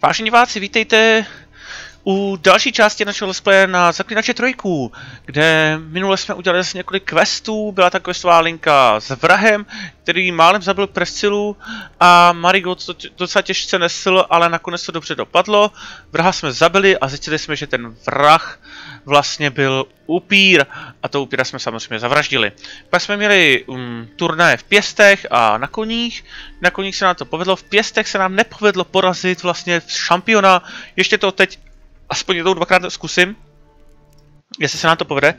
Vážení diváci, vítejte u další části našeho let's playe na Zaklínače 3, kde minule jsme udělali zase několik questů. Byla ta questová linka s vrahem, který málem zabil Priscilu a Marigold to docela těžce nesl, ale nakonec to dobře dopadlo. Vraha jsme zabili a zjistili jsme, že ten vrah vlastně byl upír a toho upíra jsme samozřejmě zavraždili. Pak jsme měli turnaje v pěstech a na koních. Na koních se nám to povedlo, v pěstech se nám nepovedlo porazit vlastně šampiona. Ještě to teď aspoň jednou dvakrát zkusím, jestli se nám to povede.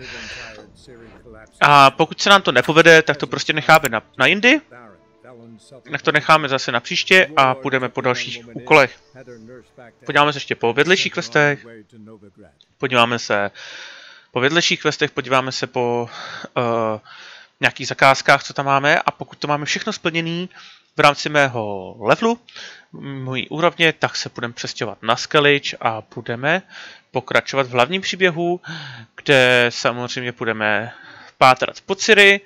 A pokud se nám to nepovede, tak to prostě necháme na jindy. Tak to necháme zase na příště a půjdeme po dalších úkolech. Podíváme se ještě po vedlejších questech. Podíváme se po nějakých zakázkách, co tam máme. A pokud to máme všechno splněné v rámci mého levelu, mojí úrovně, tak se budeme přestěhovat na Skellige a budeme pokračovat v hlavním příběhu, kde samozřejmě budeme pátrat po Ciri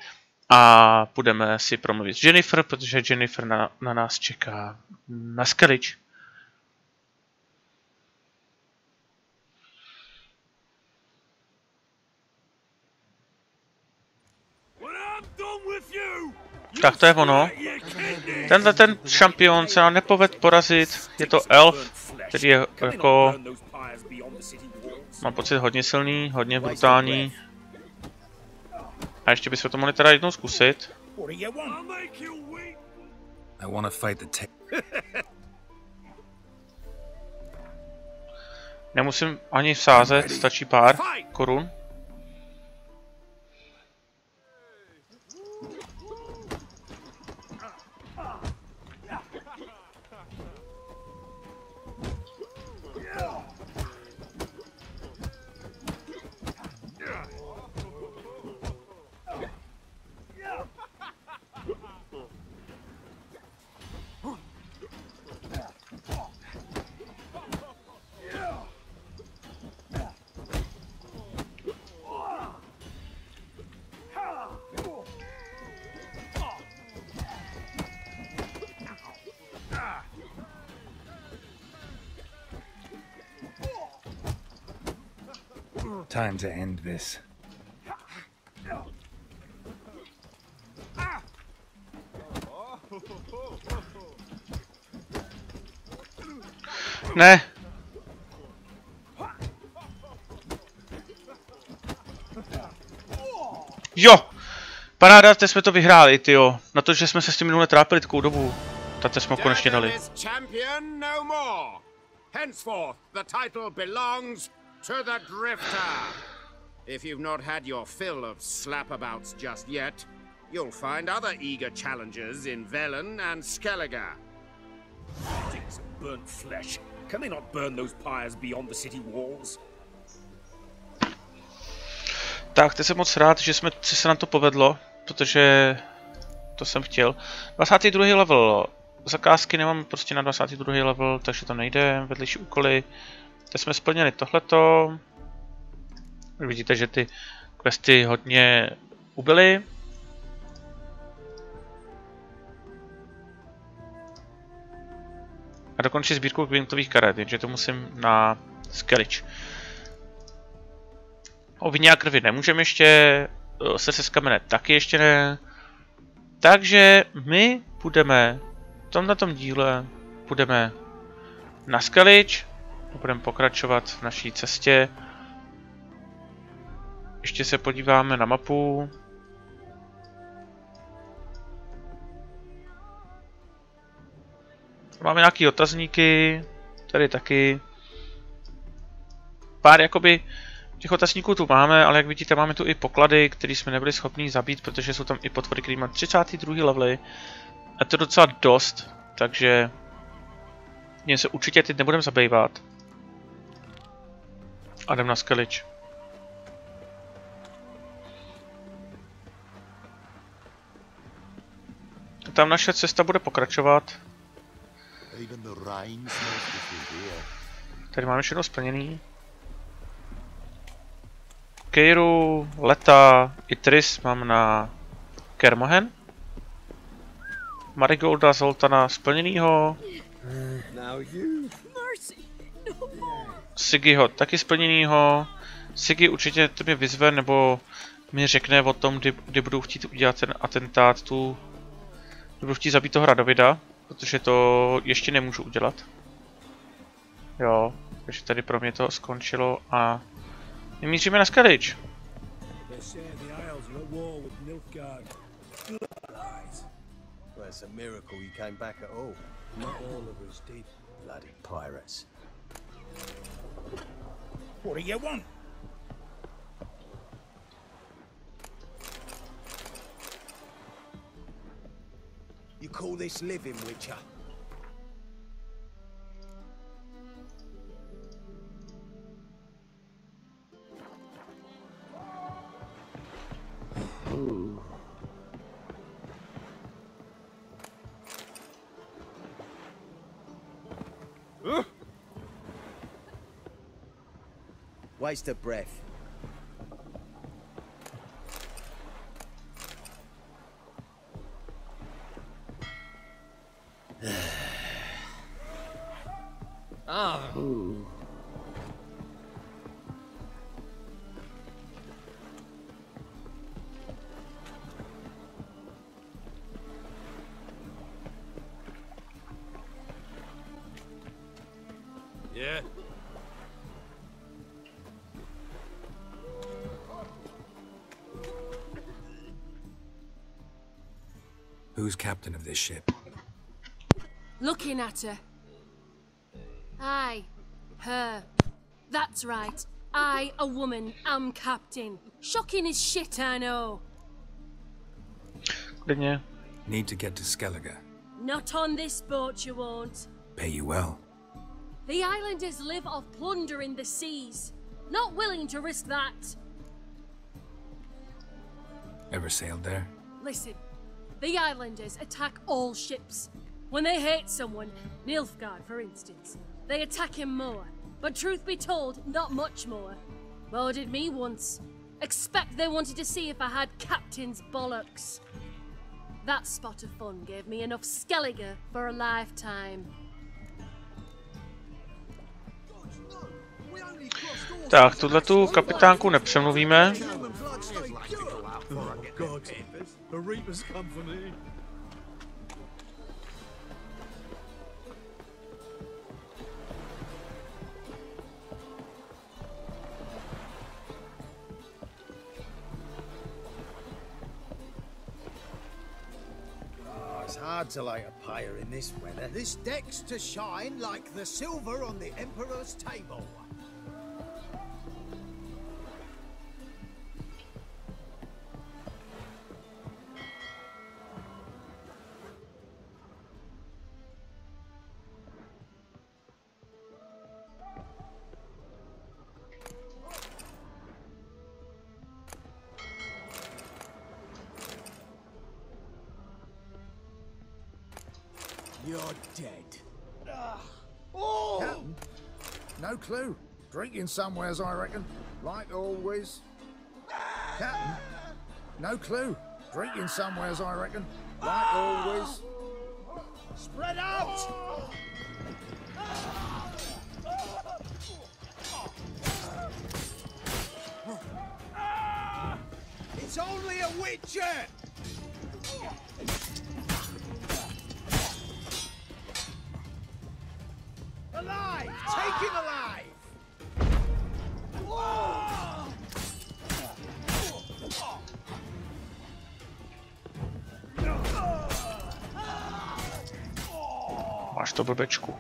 a budeme si promluvit s Jennifer, protože Jennifer na nás čeká na Skellige. Tak to je ono. Tenhle ten šampion se nám nepoved porazit. Je to elf, který je jako... Mám pocit hodně silný, hodně brutální. A ještě bychom to mohli teda jednou zkusit. Nemusím ani vsázet, stačí pár korun. Time to end this. Ne. Jo! Paráda, teď jsme to vyhráli, tyjo. Na to, že jsme se s tím minule trápili takovou dobu. Tak jsme ho konečně dali. To the Drifter. If you've not had your fill of slapabouts just yet, you'll find other eager challengers in Velen and Skellige. Things of burnt flesh. Can they not burn those pyres beyond the city walls? Tak, teď jsem moc rád, že se nám to povedlo, protože to jsem chtěl. 22. level. Zakázky nemám prostě na 22. level, takže to nejde. Vedlejší úkoly. Teď jsme splnili tohleto. Vidíte, že ty questy hodně ubyly. A dokončit sbírku kvintových karet, jenže to musím na Skellige. O vině a krvi nemůžeme ještě, srdce z kamene taky ještě ne. Takže my budeme v tomto díle budeme na Skellige. Budeme pokračovat v naší cestě. Ještě se podíváme na mapu. Máme nějaký otazníky. Tady taky. Pár jakoby těch otazníků tu máme, ale jak vidíte, máme tu i poklady, které jsme nebyli schopni zabít, protože jsou tam i potvory, které mají 32. levely. A to je docela dost, takže mě se určitě teď nebudeme zabývat. A jdem na Skellige. Tam naše cesta bude pokračovat. Tady máme všechno splněný. Keiru, Leta i Tris mám na Kermohen. Marigolda, Zoltana splněnýho. Now you. Mercy. Siggyho taky splněnýho. Siggy určitě to mě vyzve, nebo mi řekne o tom, kdy budu chtít udělat ten atentát, kdy budu chtít zabít toho Radovida, protože to ještě nemůžu udělat. Jo, takže tady pro mě to skončilo a my míříme na Skellige. Well, it's a miracle you came back at all. Not all of us did. Bloody pirates. What do you want? You call this living, Witcher? Waste of breath. Yeah. Who's captain of this ship? Looking at her. Aye, her. That's right. I, a woman, am captain. Shocking as shit, I know. Klidně. Need to get to Skellige. Not on this boat, you won't. Pay you well. The islanders live off plunder in the seas. Not willing to risk that. Ever sailed there? Listen, the islanders attack all ships. When they hate someone, Nilfgaard for instance, they attack him more. But truth be told, not much more. Boarded me once. Expect they wanted to see if I had captain's bollocks. That spot of fun gave me enough Skellige for a lifetime. Tak, tuhletu kapitánku nepřemluvíme. It's hard to light a pyre in this weather. This deck's to shine like the silver on the Emperor's table. You're dead. Oh! Captain? No clue. Drinking somewheres, I reckon. Like always. Captain? No clue. Drinking somewheres, I reckon. Like always. Spread out! It's only a witcher! Alive! Taken alive! Máš to, blbečku.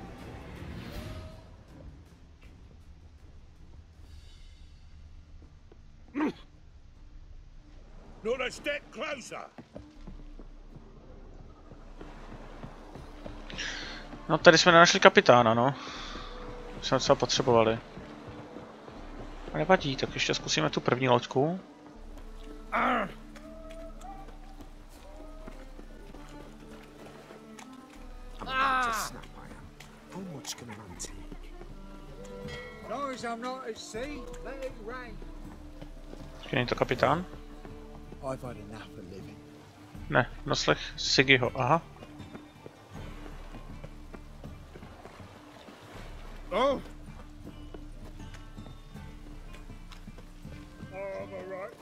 Not a step closer. No, tady jsme nenašli kapitána, no. To jsme docela potřebovali. A nevadí, tak ještě zkusíme tu první loďku. Není to kapitán? Ne, noslech Siggyho, aha. Oh!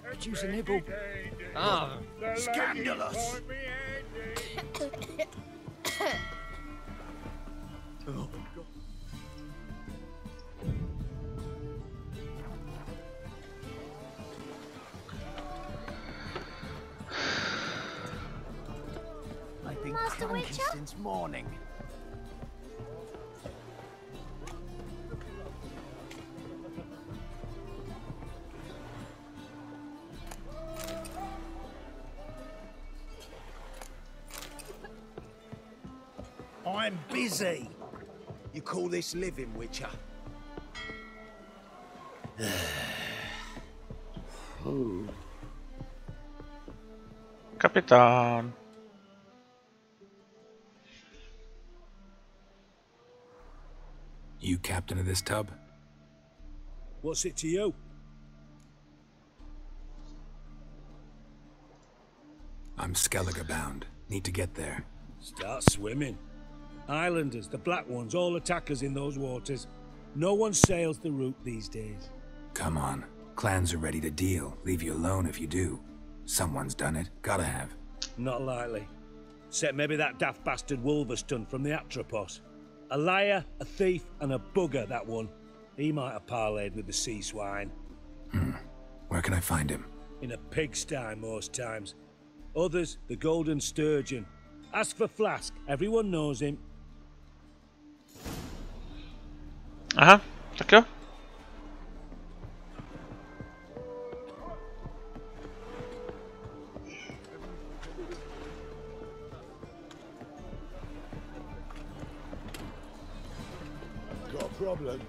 Produce a nibble. Ah, scandalous! Oh, God. I've been cranky since morning. I'm busy. You call this living, Witcher? Kapitán. You captain of this tub? What's it to you? I'm Skellige bound. Need to get there. Start swimming. Islanders, the black ones, all attackers in those waters. No one sails the route these days. Come on. Clans are ready to deal. Leave you alone if you do. Someone's done it. Gotta have. Not likely. Except maybe that daft bastard Wolverstone from the Atropos. A liar, a thief, and a bugger, that one. He might have parlayed with the sea swine. Where can I find him? In a pigsty most times. Others, the Golden Sturgeon. As for Flask, everyone knows him. Aha, tak jo. Got a problem?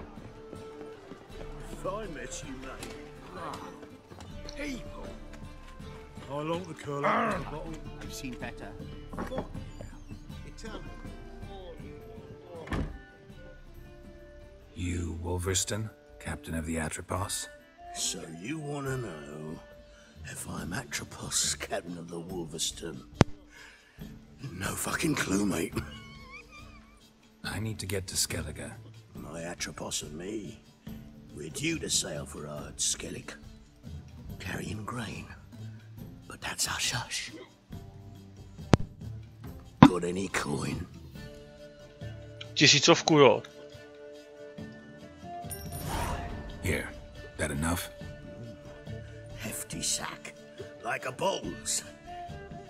If I met you, mate. Evil. I like the colour of the bottle. I've seen better. You, Wolverstone, captain of the Atropos? So you want to know if I'm Atropos, captain of the Wolverstone? No fucking clue, mate. I need to get to Skellige. My Atropos and me, we're due to sail for our Skellige, carrying grain. But that's hush-hush. Got any coin? 1000, jo. Here. That enough? Hefty sack, like a bull's.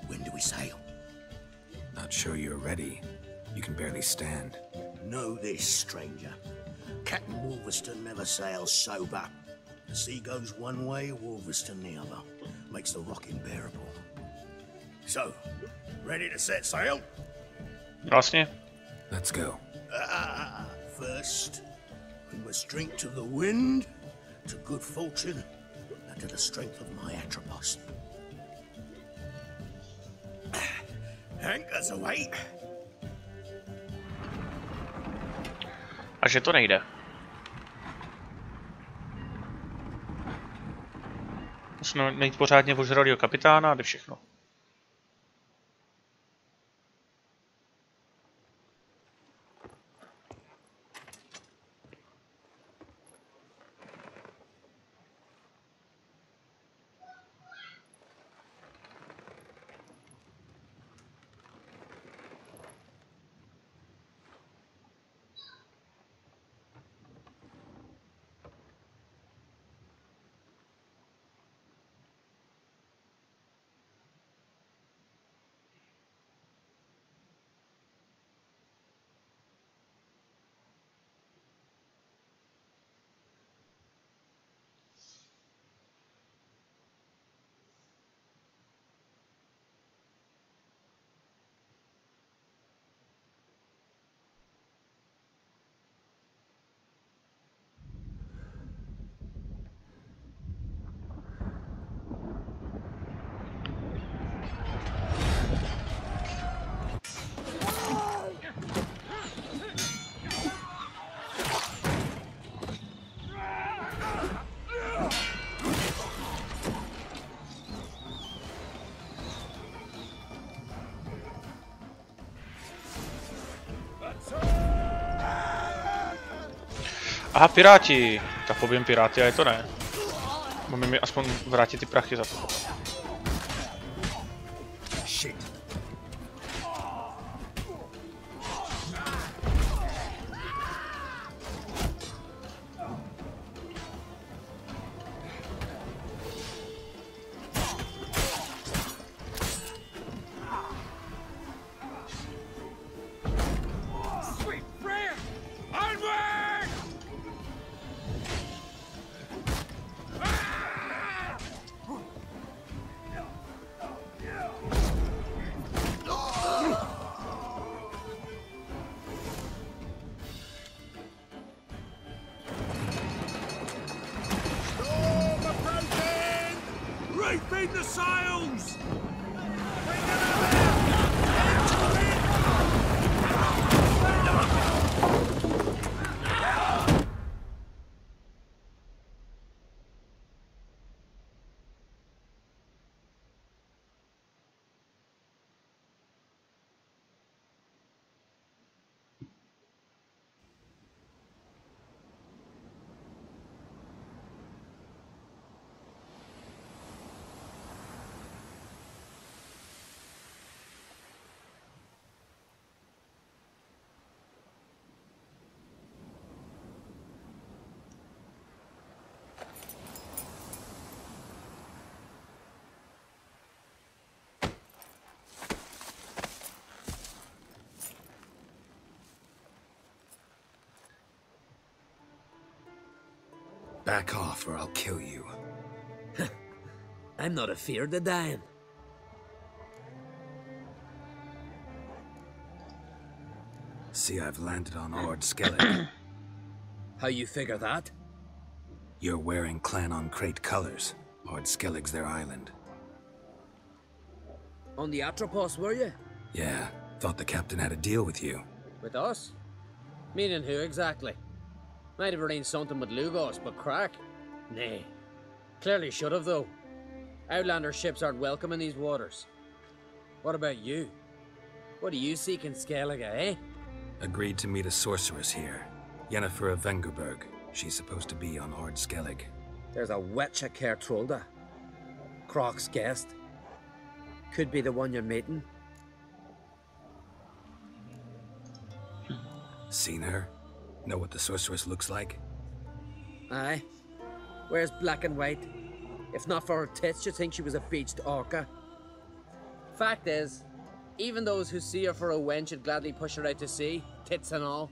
When do we sail? Not sure you're ready. You can barely stand. Know this, stranger. Captain Wolverstone never sails sober. The sea goes one way, Wolverstone the other. Makes the rocking bearable. So, ready to set sail? Vlastně. Let's go. First, we must drink to the wind, to good fortune, and to the strength of my Atropos. Anchors away. A že to nejde. Musíme mít pořádně ožralýho kapitána a jde všechno. Aha, piráti. Tak pobijeme piráty a je to ne. Můžeme mi aspoň vrátit ty prachy za to. Shit. Feed the sails! Back off or I'll kill you. I'm not afeard of dying. See, I've landed on Skellige. How you figure that? You're wearing Clan on Crate colors. Skellige's their island. On the Atropos, were you? Yeah, thought the captain had a deal with you. With us? Meaning who exactly? Might have arranged something with Lugos, but crack? Nay. Clearly should have, though. Outlander ships aren't welcome in these waters. What about you? What do you seek in Skellige, eh? Agreed to meet a sorceress here. Yennefer of Vengerberg. She's supposed to be on Skellige. There's a witch at Kertrolda. Croc's guest. Could be the one you're meeting. Seen her? Know what the sorceress looks like? Aye. Wears black and white. If not for her tits, you'd think she was a beached orca. Fact is, even those who see her for a wench would gladly push her out to sea, tits and all.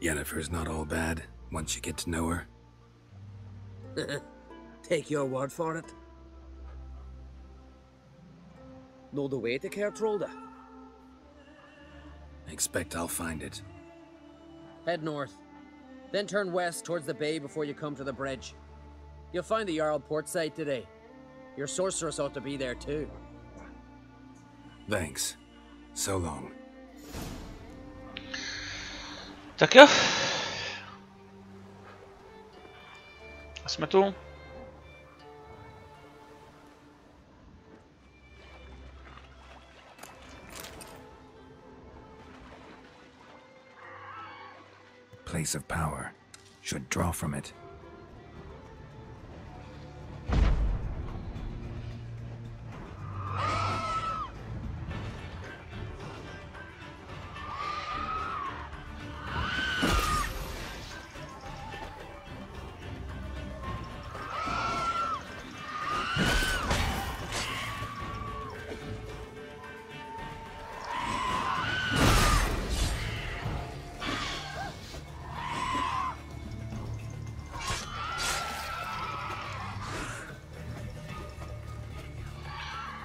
Yennefer's not all bad, once you get to know her. Take your word for it. Know the way to Kertrolda? Expect I'll find it. Head north. Then turn west towards the bay before you come to the bridge. You'll find the Jarl port site today. Your sorceress ought to be there too. Thanks. So long. Tak jo. A jsme tu. Place of power. Should draw from it.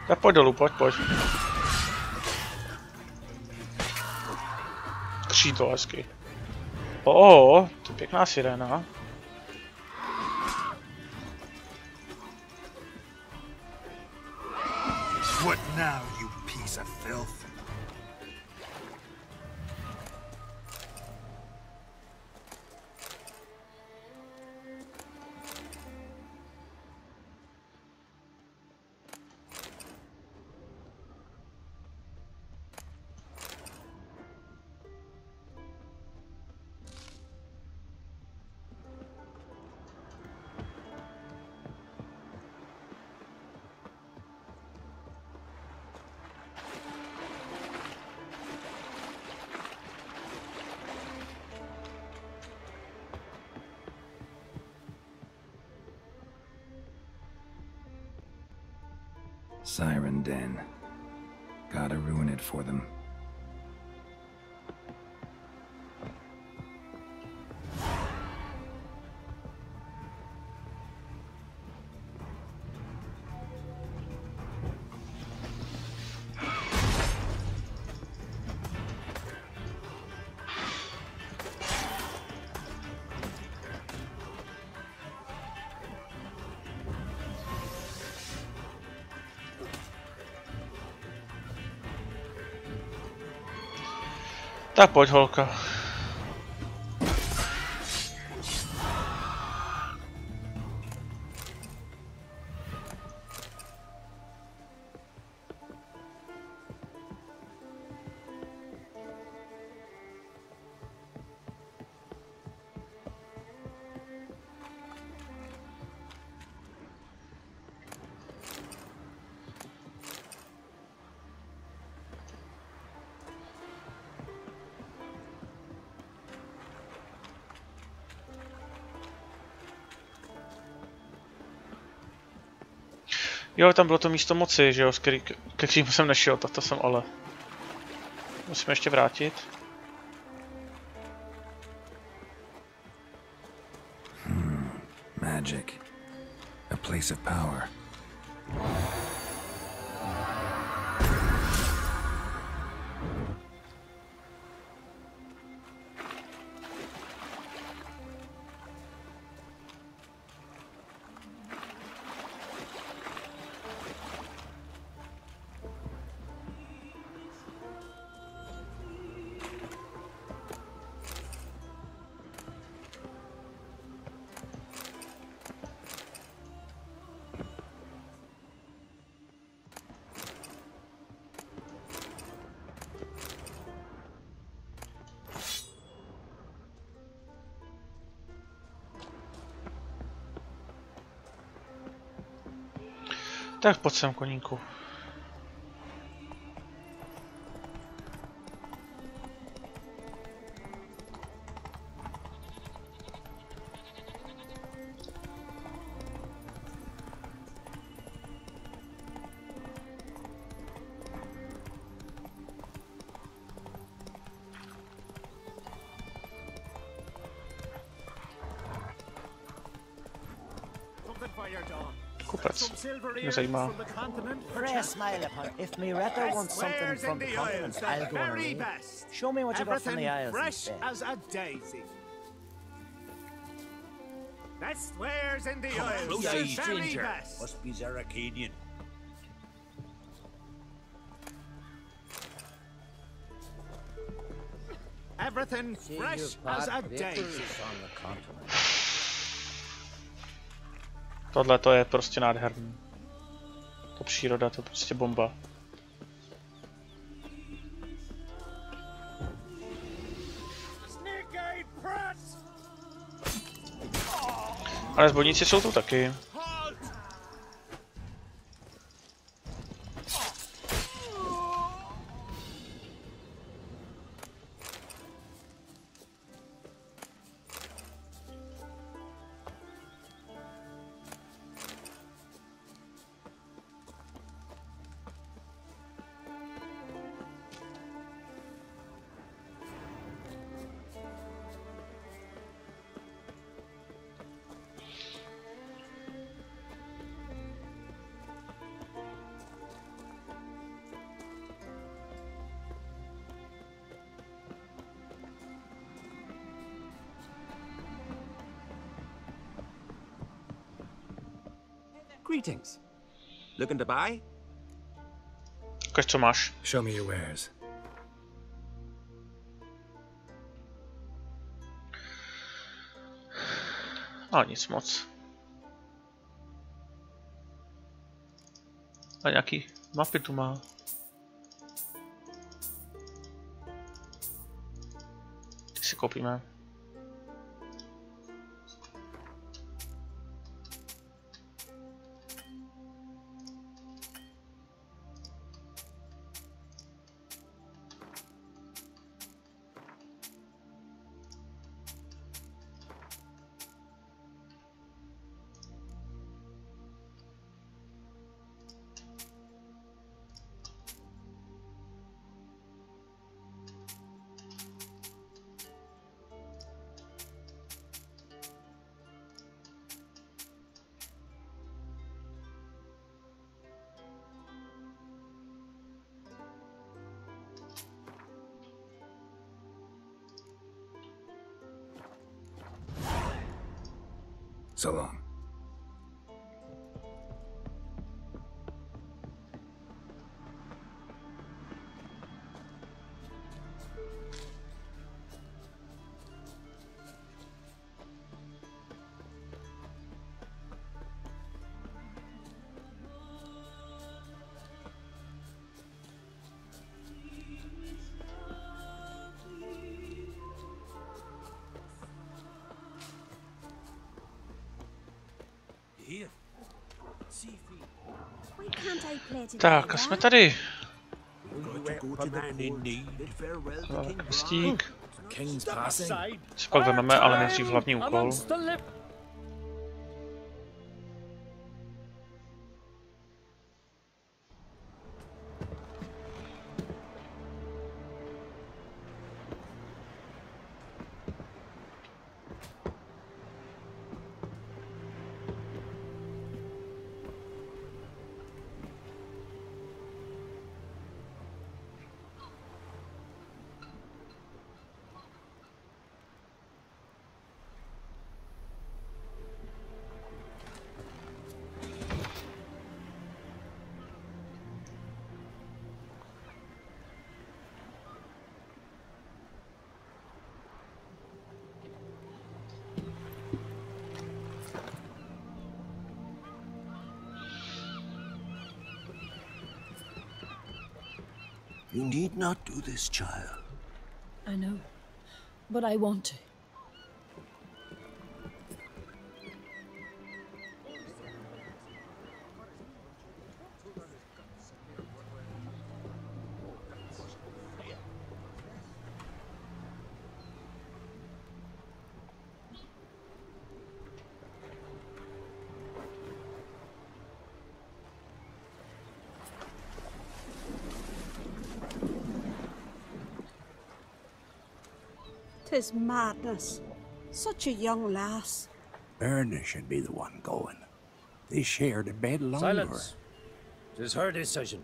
Tak pojď dolů, pojď. Kří to hezky. To je pěkná siréna. What now, you piece of filth? Siren Den. Gotta ruin it for them. Tak pojď, holka. Jo, tam bylo to místo moci, že jo, ke kterému jsem nešel, tak to jsem ale. Musíme ještě vrátit. Magic. A place of power. Tak pojď sem, koníku. Kupec. Mě zajímá. If me rather wants something from the continent, I'll go and read. Show me what you got from the isles. Fresh as a daisy. Best wares in the isles. Yeah, Very best. Must be Zaracanian. Everything fresh as a daisy. Tohle to je prostě nádherný. To příroda, to je prostě bomba. Ale zbojníci jsou tu taky. Greetings. Looking to buy? Ukaž, co máš. Show me your wares. A nic moc. A nějaký mapy tu má. Ty si koupíme. So long. Tak, a jsme tady. Stík. Si pak vememe, ale nejdřív hlavní úkol. You need not do this, child. I know, but I want to. Tis madness. Such a young lass. Erna should be the one going. They shared a bed longer. Silence. It is her decision.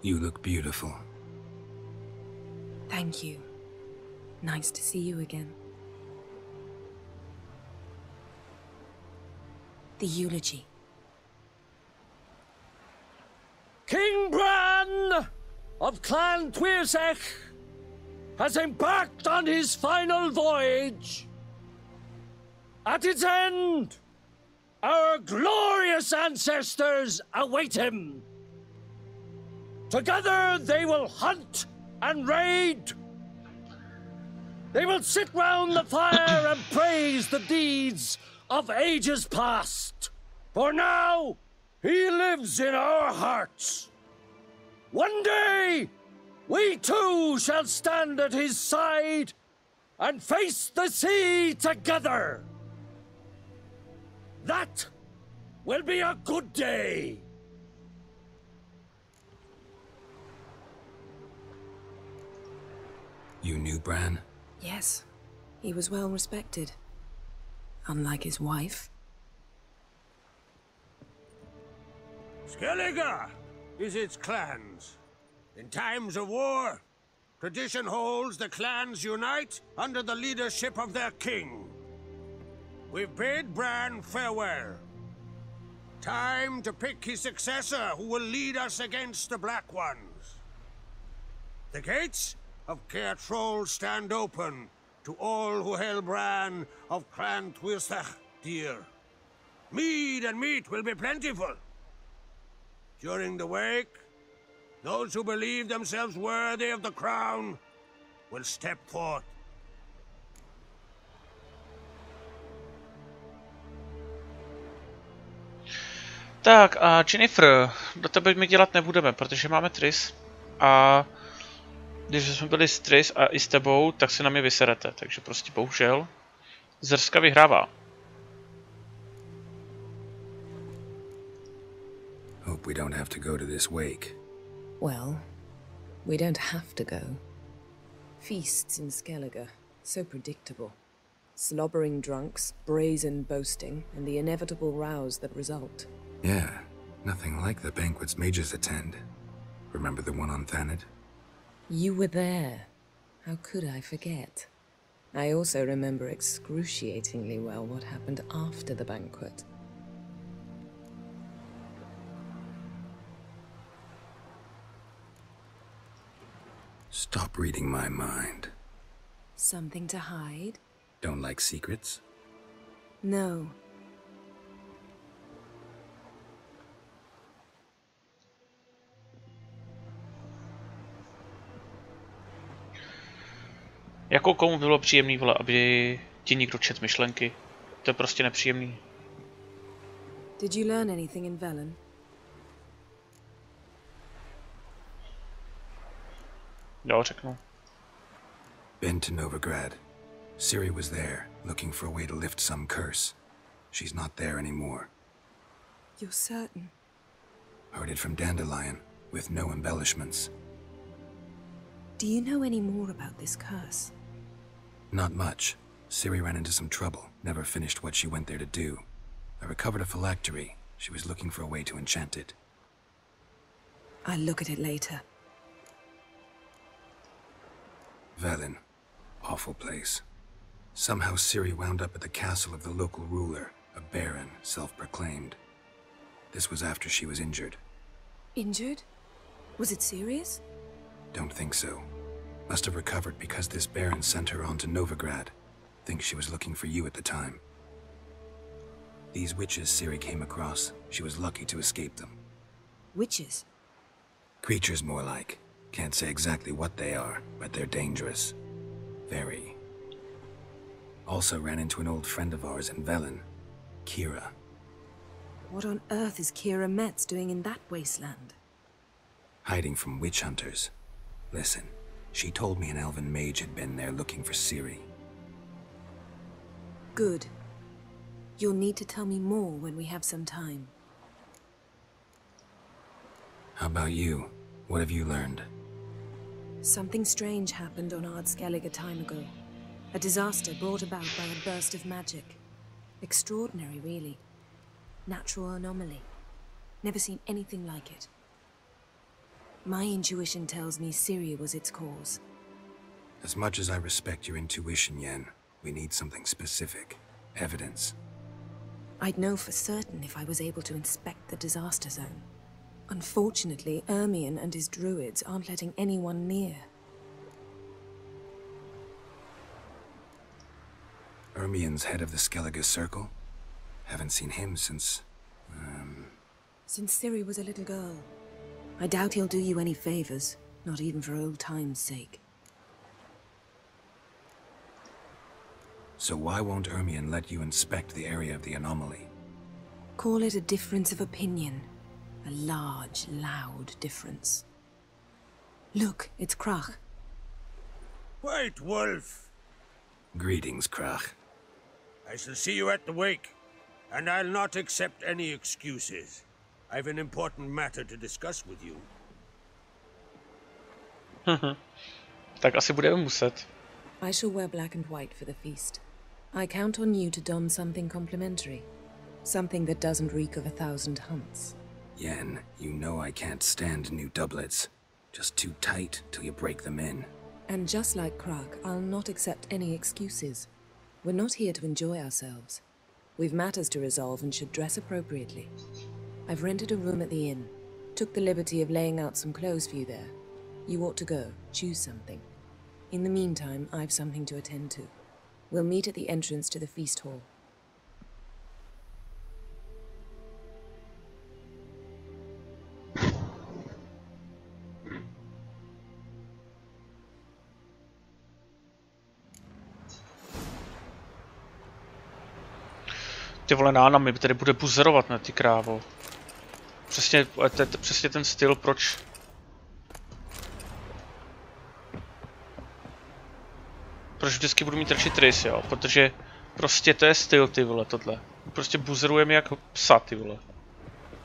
You look beautiful. Thank you. Nice to see you again. The eulogy. King Bran of Clan Tvůrce has embarked on his final voyage. At its end, our glorious ancestors await him. Together they will hunt and raid. They will sit round the fire and praise the deeds of ages past. For now, he lives in our hearts. One day, we too shall stand at his side and face the sea together. That will be a good day. You knew Bran? Yes, he was well respected. Unlike his wife. Skellige is its clans. In times of war, tradition holds the clans unite under the leadership of their king. We've bid Bran farewell. Time to pick his successor who will lead us against the Black Ones. The gates of Caer Troll stand open to all who held Bran of Clan Tvůrce dear. Mead and meat will be plentiful. During the wake, those who believe themselves worthy of the crown will step forth. Tak a Jennifer, do tebe my dělat nebudeme, protože máme Tris. A když jsme byli s Tris a i s tebou, tak se na mě vyserete. Takže prostě bohužel Zrska vyhrává. Hope we don't have to go to this wake. Well, we don't have to go. Feasts in Skellige, so predictable. Slobbering drunks, brazen boasting, and the inevitable rows that result. Yeah, nothing like the banquets mages attend. Remember the one on Thanedd? You were there. How could I forget? I also remember excruciatingly well what happened after the banquet. Stop reading my mind. Something to hide? Don't like secrets? No. Jako komu bylo příjemný, vole, aby ti někdo čet myšlenky? To je prostě nepříjemný. Did you learn anything in Velen? Jo, řeknu. Been to Novigrad. Ciri was there, looking for a way to lift some curse. She's not there anymore. You're certain? Heard it from Dandelion, with no embellishments. Do you know any more about this curse? Not much. Ciri ran into some trouble, never finished what she went there to do. I recovered a phylactery. She was looking for a way to enchant it. I'll look at it later. Velen. Awful place. Somehow Ciri wound up at the castle of the local ruler, a baron, self-proclaimed. This was after she was injured. Injured? Was it serious? Don't think so. Must have recovered because this baron sent her on to Novigrad. Think she was looking for you at the time. These witches Ciri came across, she was lucky to escape them. Witches? Creatures more like. Can't say exactly what they are, but they're dangerous. Very. Also ran into an old friend of ours in Velen, Kira. What on earth is Kira Metz doing in that wasteland? Hiding from witch hunters. Listen, she told me an elven mage had been there looking for Ciri. Good. You'll need to tell me more when we have some time. How about you? What have you learned? Something strange happened on Ard Skellige a time ago. A disaster brought about by a burst of magic. Extraordinary, really. Natural anomaly. Never seen anything like it. My intuition tells me Ciri was its cause. As much as I respect your intuition, Yen, we need something specific. Evidence. I'd know for certain if I was able to inspect the disaster zone. Unfortunately, Ermion and his druids aren't letting anyone near. Ermion's head of the Skellige Circle? Haven't seen him since... Since Ciri was a little girl. I doubt he'll do you any favors, not even for old time's sake. So why won't Ermion let you inspect the area of the anomaly? Call it a difference of opinion. A large, loud difference. Look, it's Krach. White Wolf! Greetings, Krach. I shall see you at the wake, and I'll not accept any excuses. I've an important matter to discuss with you. Tak asi budeme muset. I shall wear black and white for the feast. I count on you to don something complimentary. Something that doesn't reek of 1,000 hunts. Yen, you know I can't stand new doublets. Just too tight till you break them in. And just like Krach, I'll not accept any excuses. We're not here to enjoy ourselves. We've matters to resolve and should dress appropriately. I've rented a room at the inn. Took the liberty of laying out some clothes for you there. You ought to go. Choose something. In the meantime, I've something to attend to. We'll meet at the entrance to the feast hall. Ty vole, Nána mi tady bude buzerovat, ne ty krávo. Přesně ten styl, proč... Proč vždycky budu mít radši trys, jo? Protože prostě to je styl, ty vole, tohle. Prostě buzerujeme jak psa, ty vole.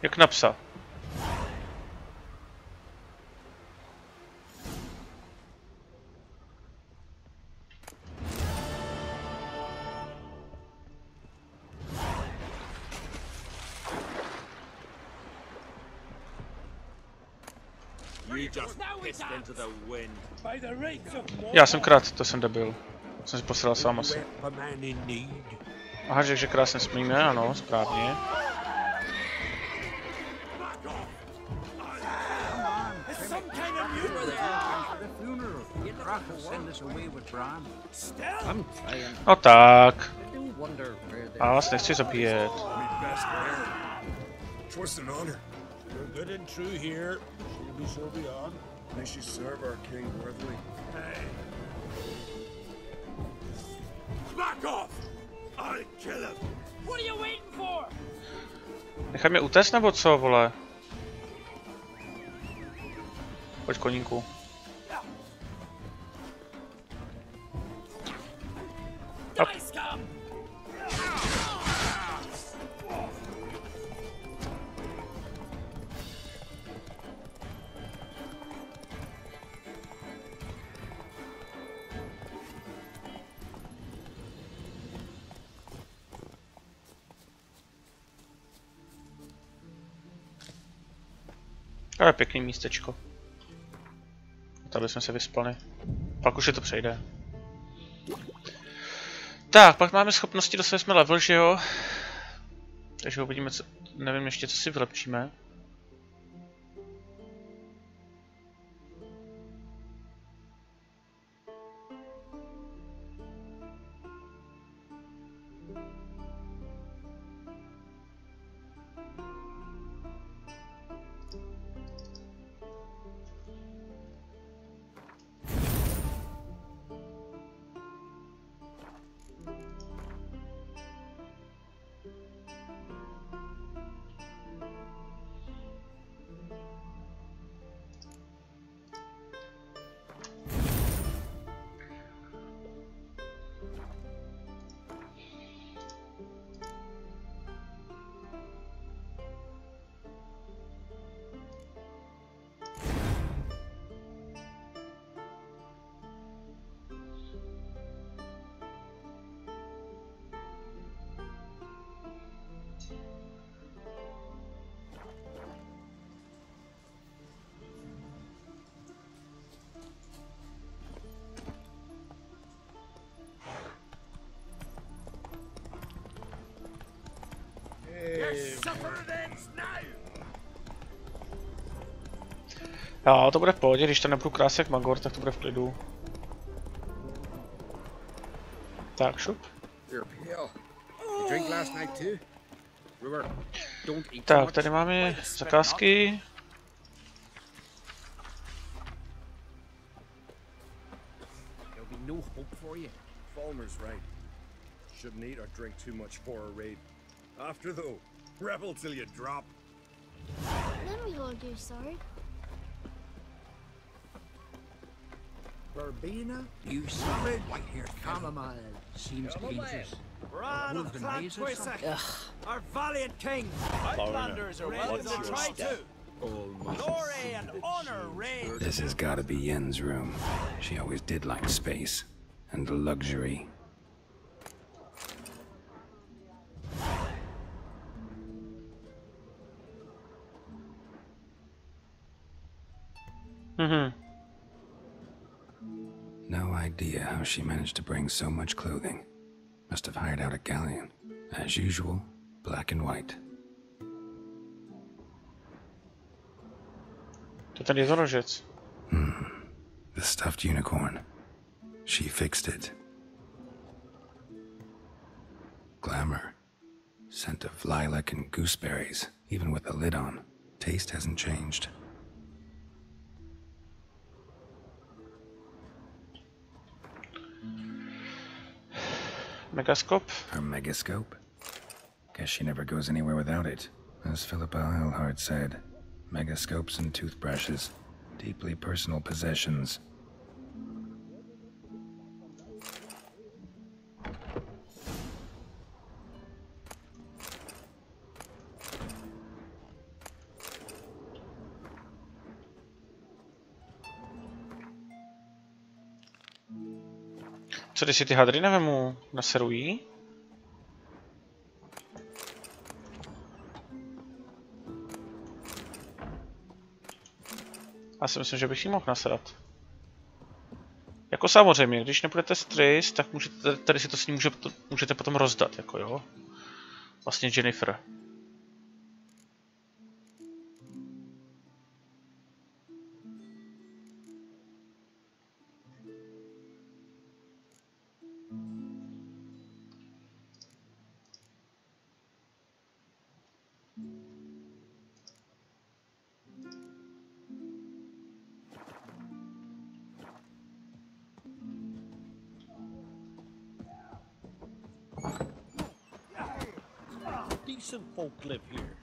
Jak na psa. Já jsem krát, to jsem debil. Jsem si posílal sám asi. Aha, že krásně smíme, ano, správně. No tak. A vás nechci zabíjet. Good and true here. She'll be so beyond. May she serve our king worthily. Hey. Back off! I'll kill him. What are you waiting for? Nechaj mě utéct nebo co, vole? Pojď koníku. Hop. Ale pěkný místečko. Tady jsme se vyspali. Pak už je to přejde. Tak, pak máme schopnosti, dostali jsme level, že jo? Takže uvidíme, co... Nevím ještě, co si vylepšíme. Jo, to bude v pohodě, když to nebudu krásit jak Magor, tak to bude v klidu. Tak, šup. Tak, tady máme zakázky. After though, rebel till you drop. Then we all do sorry. Verbena, you solid white-haired chamomile seems dangerous. Bran of Clan Twisek, our valiant king. Outlanders are welcome to try too. Glory and honor reign. This has got to be Yen's room. She always did like space and luxury. No idea how she managed to bring so much clothing. Must have hired out a galleon. As usual, black and white. The stuffed unicorn. She fixed it. Glamour. Scent of lilac and gooseberries, even with the lid on. Taste hasn't changed. Megascope? Her megascope? Guess she never goes anywhere without it. As Philippa Eilhart said, megascopes and toothbrushes, deeply personal possessions. Co když si ty hadry nevemu? Naserují? Já si myslím, že bych ji mohl nasedat. Jako samozřejmě, když nebudete stris, tak můžete, tady si to s ní můžete potom rozdat, jako jo. Vlastně Jennifer. Decent folk live here.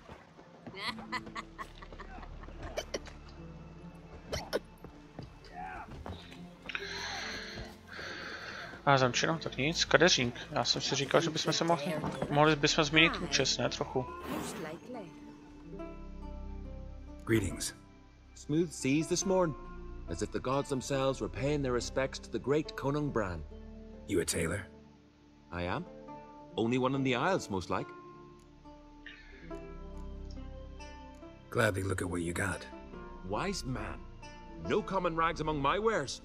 A zamčeno, tak nic, kadeřník. Já jsem si říkal, že bychom se mohli změnit účes, ne trochu. Greetings. Smooth seas this morning, as if the gods themselves were paying their respects to the great Conung Bran. You a tailor? I am. Only one in the Isles, most like. Gladly look at what you got. Wise man. No common rags among my wares.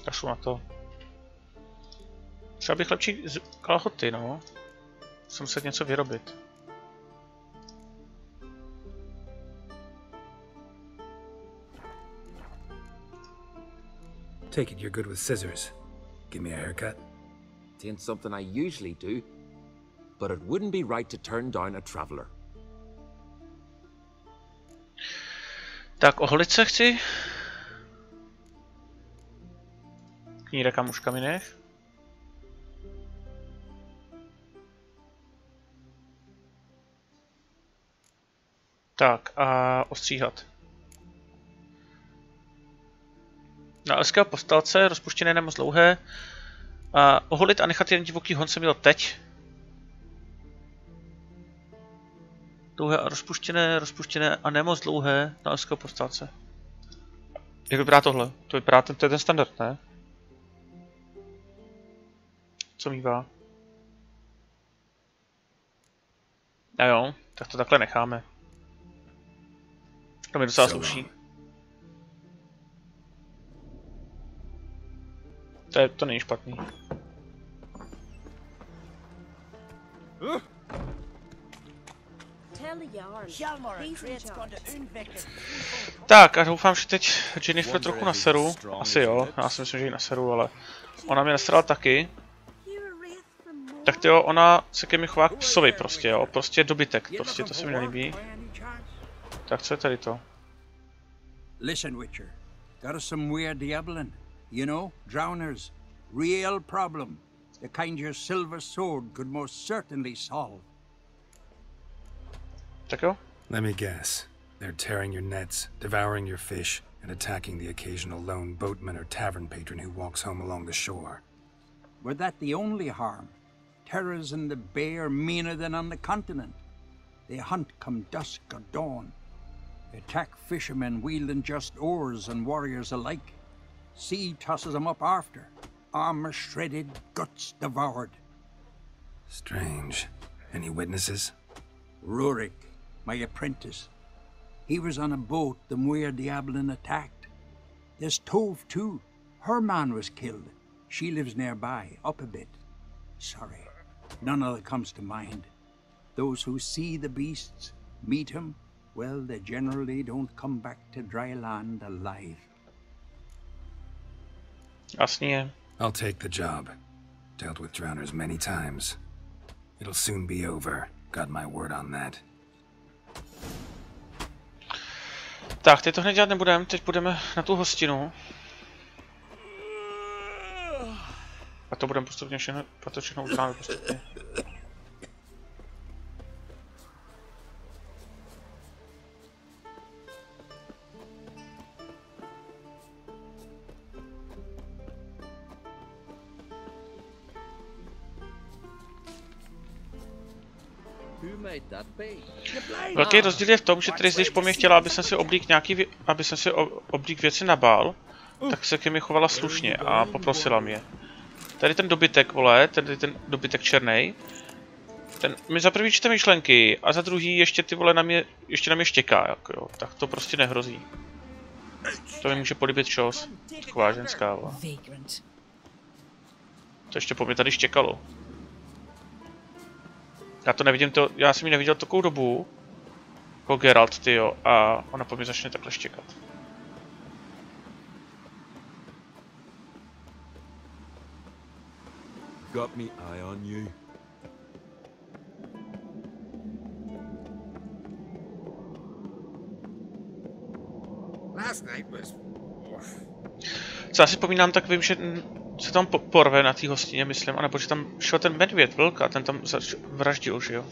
Kašlu na to. Třeba bych lepší kalhoty, no. Musím muset něco vyrobit. Take it you're good with scissors. Give me a haircut. It ain't something I usually do, but it wouldn't be right to turn down a traveler. Tak oholit se chci. Kníra kam už kaminech. Tak a ostříhat. Na elského povstalce, rozpuštěné nemoc dlouhé. A oholit a nechat jeden divoký hon jsem měl teď. Dlouhé a rozpuštěné a nemoc dlouhé na elského povstalce. Jak vypadá tohle? To vypadá to je ten standard, ne? Co mívá? A jo, tak to takhle necháme. To mi docela sluší. To není špatný. Tak a doufám, že teď Jennifer trochu naseru. Asi jo, já si myslím, že ji naseru, ale ona mě naserala taky. Tak jo, ona se ke mně chová k psovi prostě, jo, prostě dobytek, prostě to se mi nelíbí. Tak co je tady to? Listen, Witcher, got us some weird diablin. You know, drowners. Real problem. The kind your silver sword could most certainly solve. Tak jo? Let me guess. They're tearing your nets, devouring your fish, and attacking the occasional lone boatman or tavern patron who walks home along the shore. Were that the only harm? Terrors in the bay are meaner than on the continent. They hunt come dusk or dawn. They attack fishermen wielding just oars and warriors alike. Sea tosses them up after. Armor shredded, guts devoured. Strange. Any witnesses? Rurik, my apprentice. He was on a boat the Muir Diablin attacked. There's Tove too. Her man was killed. She lives nearby, up a bit. Sorry, none other comes to mind. Those who see the beasts, meet him, well, they generally don't come back to dry land alive. Jasně. I'll take the job. Dealt with drowners many times. It'll soon be over. Got my word on that. Tak, teď to hned dělat nebudeme, teď půjdeme na tu hostinu. A to budeme postupně všechno, proto všechno uděláme postupně. Velký rozdíl je v tom, že když po mě chtěla, aby jsem si oblík věci nabál, tak se ke mně chovala slušně a poprosila mě. Tady ten dobytek, vole, tady ten dobytek černý, ten mi za první čte myšlenky a za druhý ještě ty vole na mě štěká, jako jo, tak to prostě nehrozí. To mi může políbit čos, taková ženská, vole. To ještě po mě tady štěkalo. Já to nevidím, já jsem ji neviděl takovou dobu, jako Geralt, tyjo, a ona po mě začne takhle štěkat. Got me eye on you. Last night was... Co já si vzpomínám, tak vím, že se tam porve na té hostině, myslím, anebo že tam šel ten medvěd, vlk, a ten tam vraždil, že jo?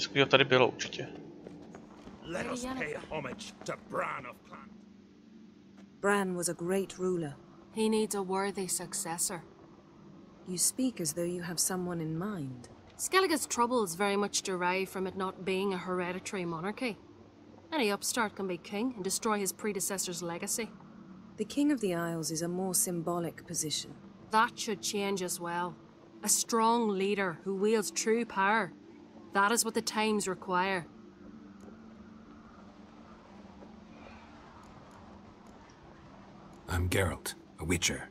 Takovýho tady bylo určitě. Bran was a great ruler. He needs a worthy successor. You speak as though you have someone in mind. Skellige's troubles very much derive from it not being a hereditary monarchy. Any upstart can be king and destroy his predecessor's legacy. The King of the Isles is a more symbolic position. That should change as well. A strong leader who wields true power. That is what the times require. I'm Geralt, a witcher.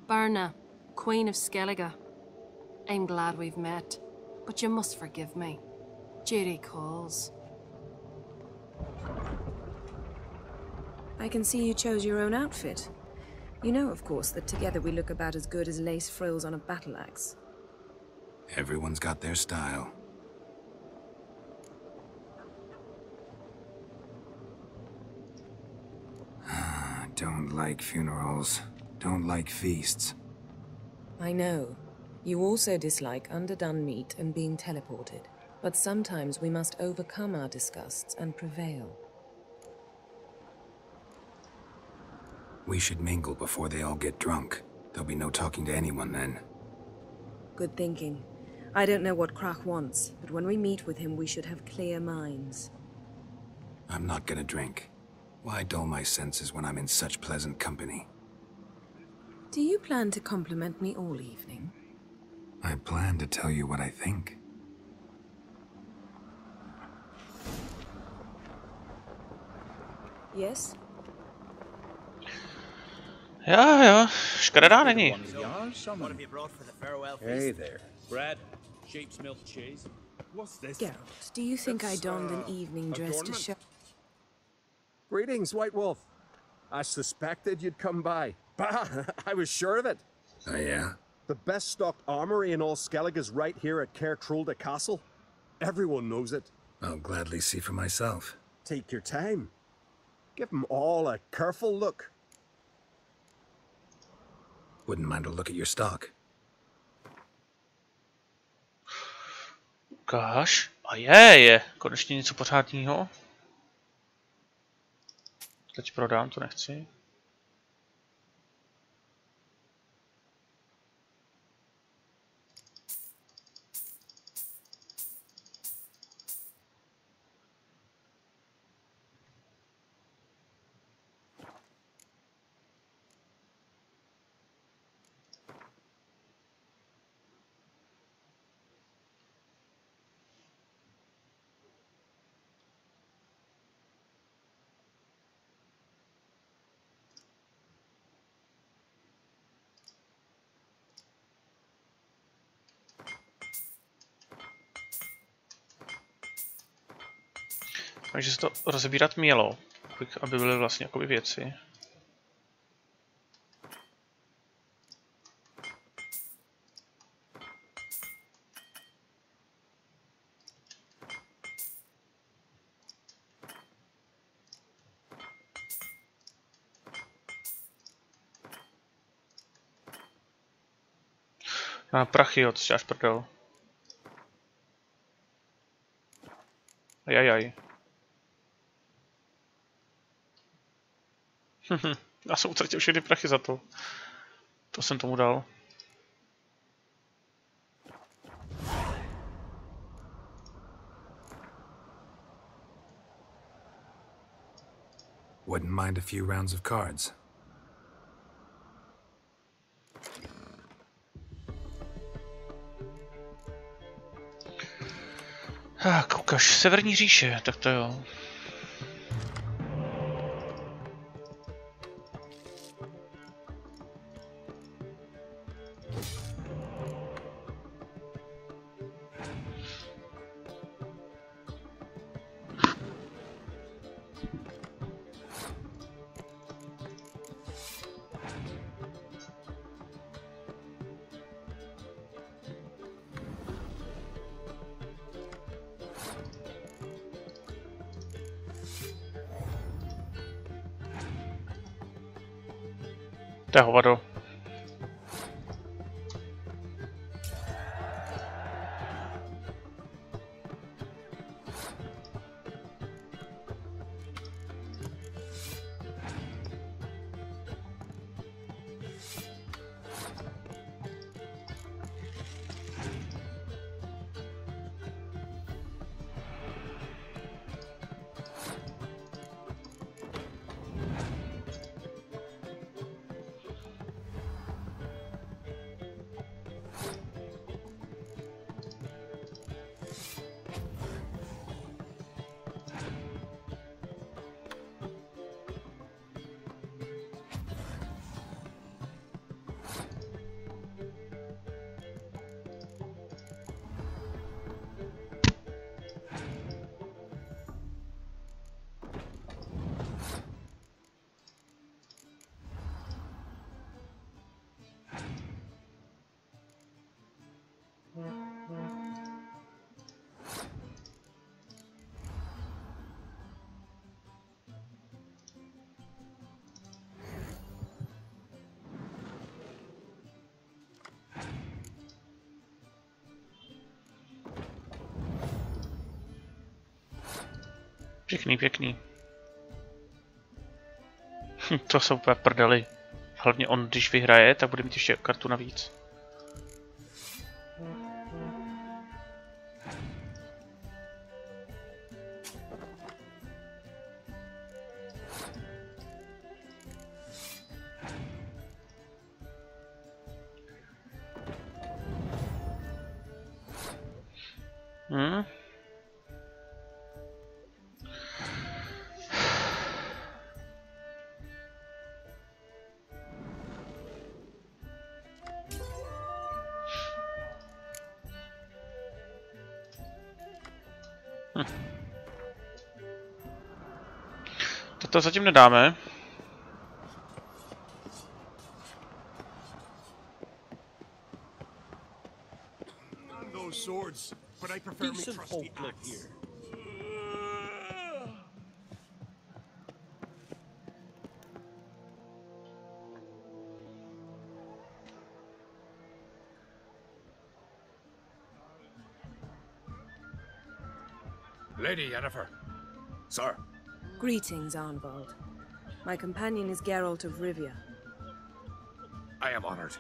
Birna, Queen of Skellige. I'm glad we've met, but you must forgive me. Duty calls. I can see you chose your own outfit. You know, of course, that together we look about as good as lace frills on a battle axe. Everyone's got their style. Don't like funerals. Don't like feasts. I know. You also dislike underdone meat and being teleported. But sometimes we must overcome our disgusts and prevail. We should mingle before they all get drunk. There'll be no talking to anyone then. Good thinking. I don't know what Krach wants, but when we meet with him we should have clear minds. I'm not gonna drink. Why dull my senses when I'm in such pleasant company? Do you plan to compliment me all evening? I plan to tell you what I think. Yes? Jo, škaredá není. Hey there. Bread, sheep's milk cheese. What's this? Geralt, do you think I donned an evening dress to show? Greetings, White Wolf. I suspected you'd come by. Bah, I was sure of it. Oh, yeah? The best stocked armory in all Skellige is right here at Caer Trolde Castle. Everyone knows it. I'll gladly see for myself. Take your time. Give them all a careful look. Wouldn't mind a look at your stock. Ukáž. A je. Konečně něco pořádného. Teď prodám, to nechci. Takže se to rozebírat mělo, aby byly vlastně jakoby věci. Na prachy, jo, co si až prdel. Ajajaj. Já jsem utratil všechny prachy za to. To jsem tomu dal. Wouldn't mind a few rounds of cards. Koukáš, Severní říše, tak to jo. To je hovado. Pěkný, pěkný. To jsou úplně prdely. Hlavně on, když vyhraje, tak bude mít ještě kartu navíc. To zatím nedáme. Lady Yennefer. Sir. Greetings, Arnvald. My companion is Geralt of Rivia. I am honored.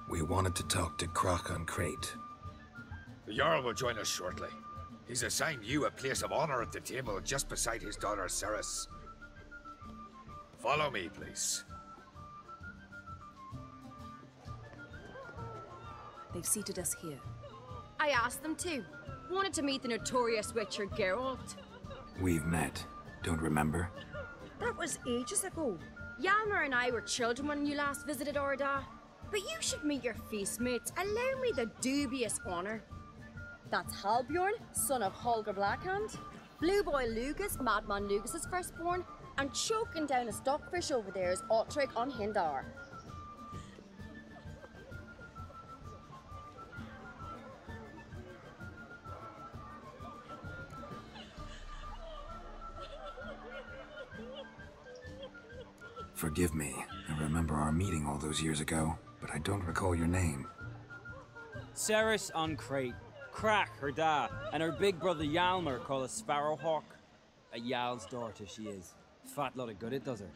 We wanted to talk to Croc on Crate. The Jarl will join us shortly. He's assigned you a place of honor at the table just beside his daughter Sraz. Follow me, please. They've seated us here. I asked them to. Wanted to meet the notorious witcher Geralt. We've met. Don't remember? That was ages ago. Yalmer and I were children when you last visited Orda. But you should meet your feast mates. Allow me the dubious honor. That's Halbjorn, son of Holger Blackhand. Blue Boy Lugas, Madman Lugas' firstborn. And choking down a stockfish over there is Otrek on Hindar. Forgive me. I remember our meeting all those years ago, but I don't recall your name. Ceres on Crate, Crack, her da, and her big brother Yalmer called a Sparrowhawk. A Yal's daughter she is. Fat lot of good it does her.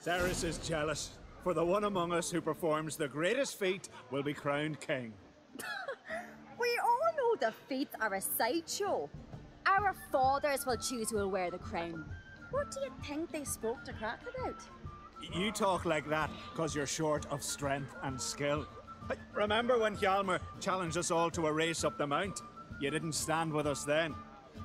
Ceres is jealous, for the one among us who performs the greatest feat will be crowned king. We all know the feats are a sideshow. Our fathers will choose who will wear the crown. What do you think they spoke to Crack about? You talk like that because you're short of strength and skill. Remember when Hjalmar challenged us all to a race up the mount? You didn't stand with us then.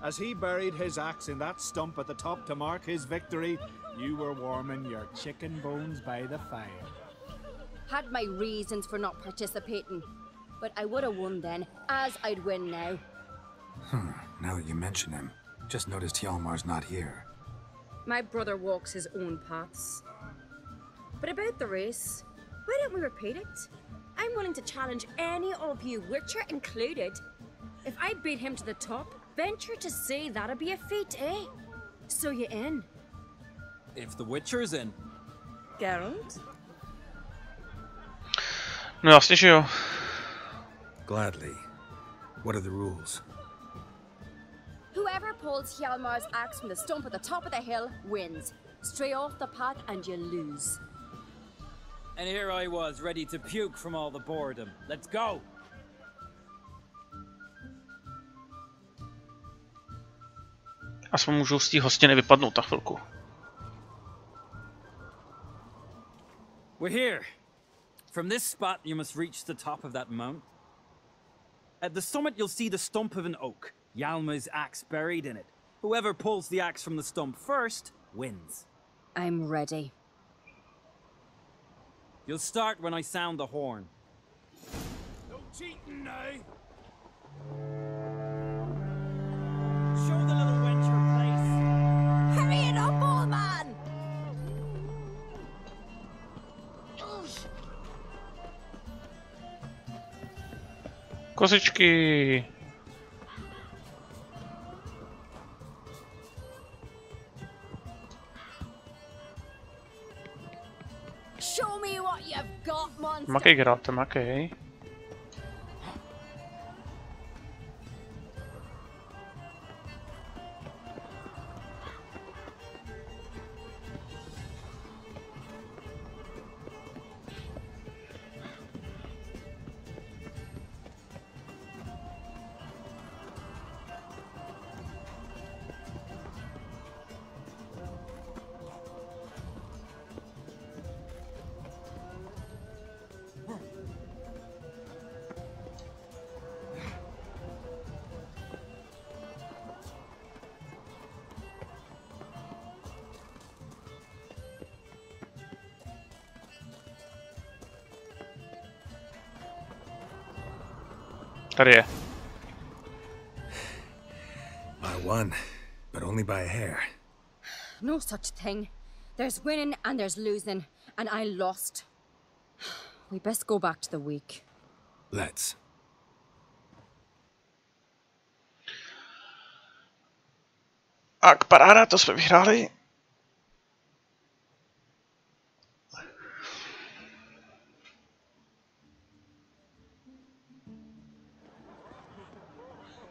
As he buried his axe in that stump at the top to mark his victory, you were warming your chicken bones by the fire. Had my reasons for not participating, but I would have won then, as I'd win now. Now that you mention him, just noticed Hjalmar's not here. My brother walks his own paths. But about the race, why don't we repeat it? I'm willing to challenge any of you, Witcher included. If I beat him to the top, venture to say that'd be a feat, eh? So you in? If the Witcher's in. Geralt? No jasně, že jo. Gladly. What are the rules? Whoever pulls Hjalmar's axe from the stump at the top of the hill wins. Stray off the path and you lose. And here I was, ready to puke from all the boredom. Let's go! Aspoň můžou z té hostiny vypadnout na chvilku. We're here. From this spot, you must reach the top of that mount. At the summit, you'll see the stump of an oak. Hjalmar's axe buried in it. Whoever pulls the axe from the stump first wins. I'm ready. You'll start when I sound the horn. No cheating now. Show the little wench her place. Hurry it up, old man! Kozičky. Show me what you've got, monster. Makej, Geralt, makej. Tady je. I won, but only by a hair. No such thing. There's winning and there's losing, and I lost. We best go back to the week. Let's. Tak, paráda, to jsme vyhráli.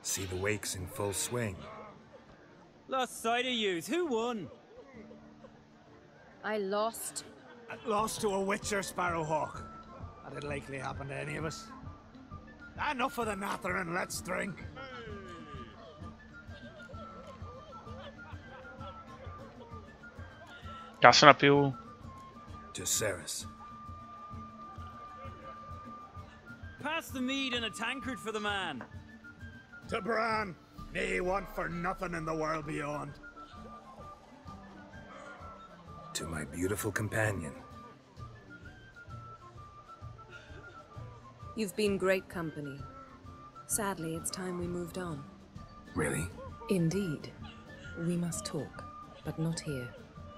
See the wakes in full swing. Lost sight of yous. Who won? I lost. Lost to a Witcher, Sparrowhawk. That'd likely happen to any of us. Enough of the nattering, let's drink. Já se napiju. To Ceres. Pass the mead in a tankard for the man. To Bran, may he want for nothing in the world beyond. To my beautiful companion. You've been great company. Sadly, it's time we moved on. Really? Indeed. We must talk, but not here.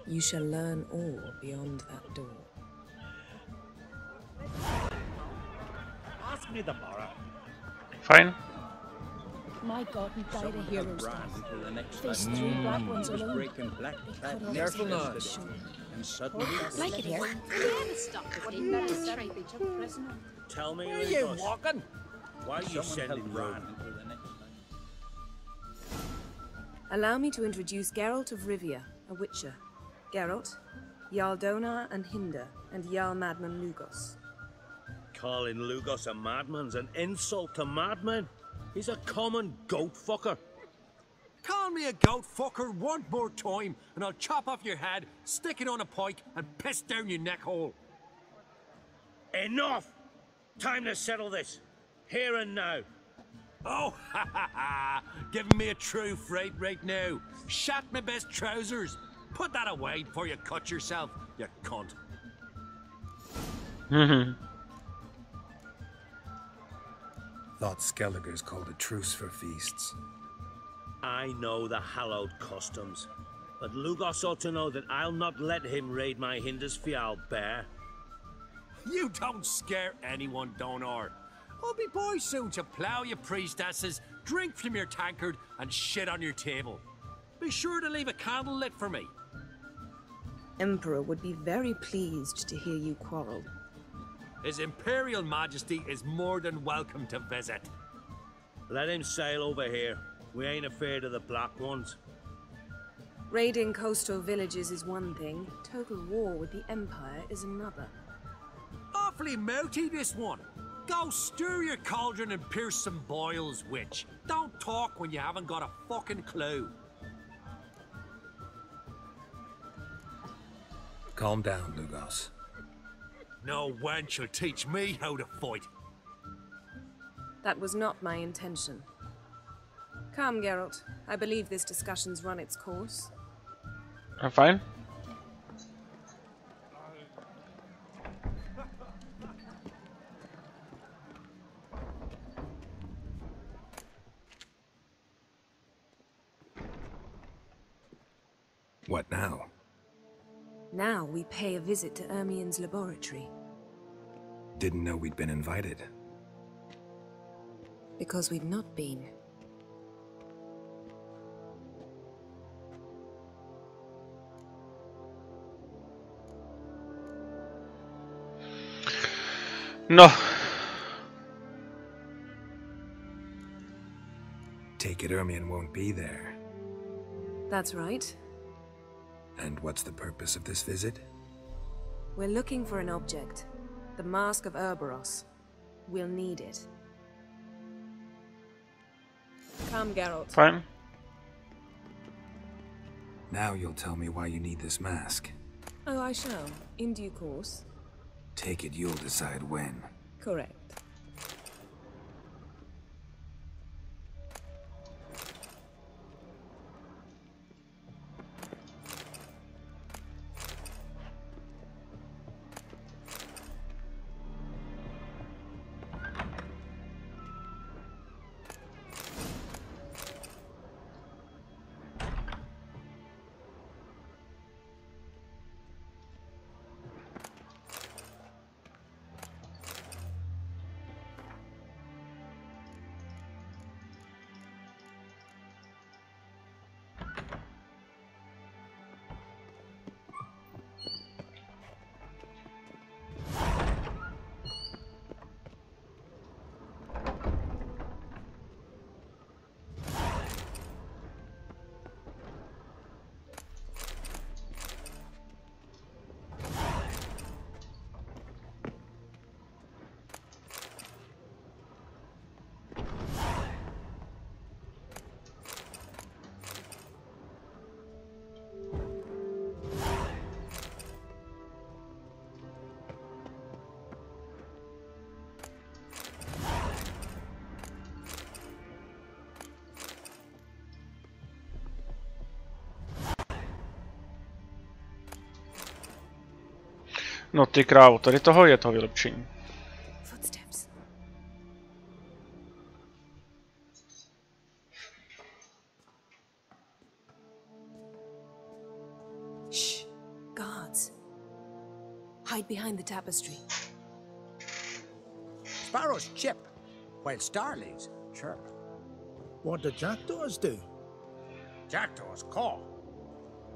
You shall learn all beyond that door. Ask me tomorrow. Fajn. my garden died a hero's death. Faced 3 black ones alone. Careful now. Like it here. Tell me, Where are you Lugos, walking? why are you sending round? Allow me to introduce Geralt of Rivia, a witcher. Geralt, Jarl Donar and Hinder, and Jarl Madman Lugos. Calling Lugos a madman's an insult to madmen. He's a common goat fucker. Call me a goat fucker one more time, and I'll chop off your head, stick it on a pike, and piss down your neck hole. Enough! Time to settle this. Here and now. Oh, ha ha ha! Giving me a true fright right now. Shat my best trousers. Put that away before you cut yourself, you cunt. Thought Skellige's called a truce for feasts. I know the hallowed customs, but Lugos ought to know that I'll not let him raid my Hindisfial bear. You don't scare anyone, Donar. I'll be boys soon to plough your priestesses, drink from your tankard, and shit on your table. Be sure to leave a candle lit for me. Emperor would be very pleased to hear you quarrel. His Imperial Majesty is more than welcome to visit. Let him sail over here. We ain't afraid of the Black Ones. Raiding coastal villages is one thing, total war with the Empire is another. Awfully mouthy, this one. Go stir your cauldron and pierce some boils, witch. Don't talk when you haven't got a fucking clue. Calm down, Lugos. No wench will teach me how to fight. That was not my intention. Come, Geralt. I believe this discussion's run its course. I'm fine. What now? Now we pay a visit to Ermien's laboratory. Didn't know we'd been invited. Because we've not been. No. Take it Ermien won't be there. That's right. And what's the purpose of this visit? We're looking for an object. The Mask of Urboros. We'll need it. Come, Geralt. Fine. Now you'll tell me why you need this mask. Oh, I shall. In due course. Take it you'll decide when. Correct. No ty krávo, tady toho je to vylepšení. Footsteps. Shh. Guards. Hide behind the tapestry. Sparrows chip, while starlings chirp. What do jackdaws do? Jackdaws caw.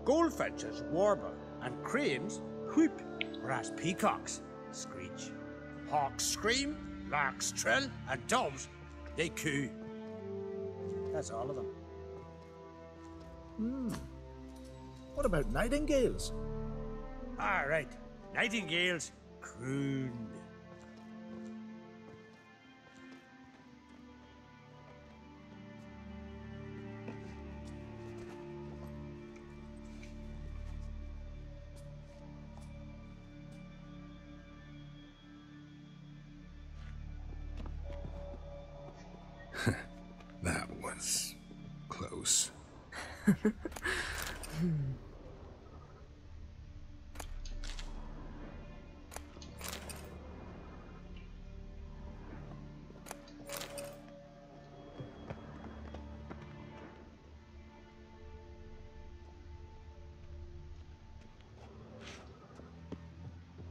Goldfinches warble, and cranes whoop, whereas peacocks screech. Hawks scream, larks trill, and doves, they coo. That's all of them. What about nightingales? All right, nightingales croon. That was close.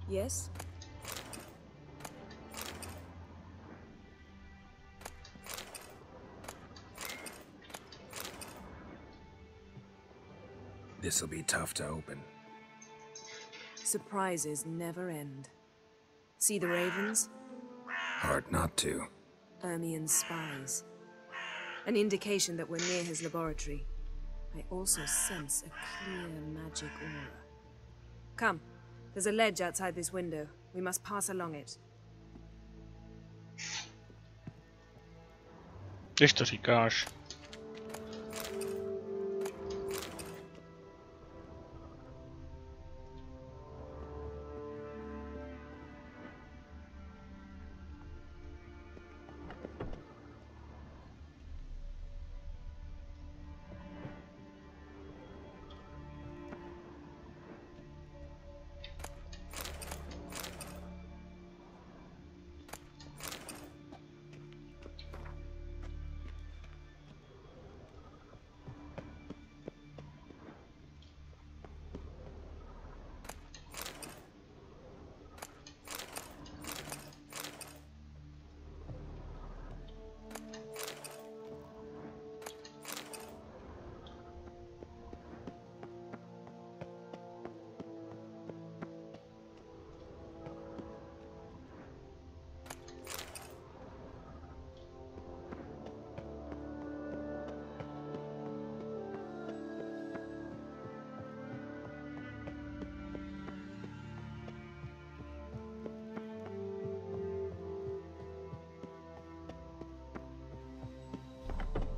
Yes? This'll be tough to open. Surprises never end. See the ravens? Hard not to. Ermien's spies. An indication that we're near his laboratory. I also sense a clear magic aura. Come, there's a ledge outside this window. We must pass along it. Když to říkáš.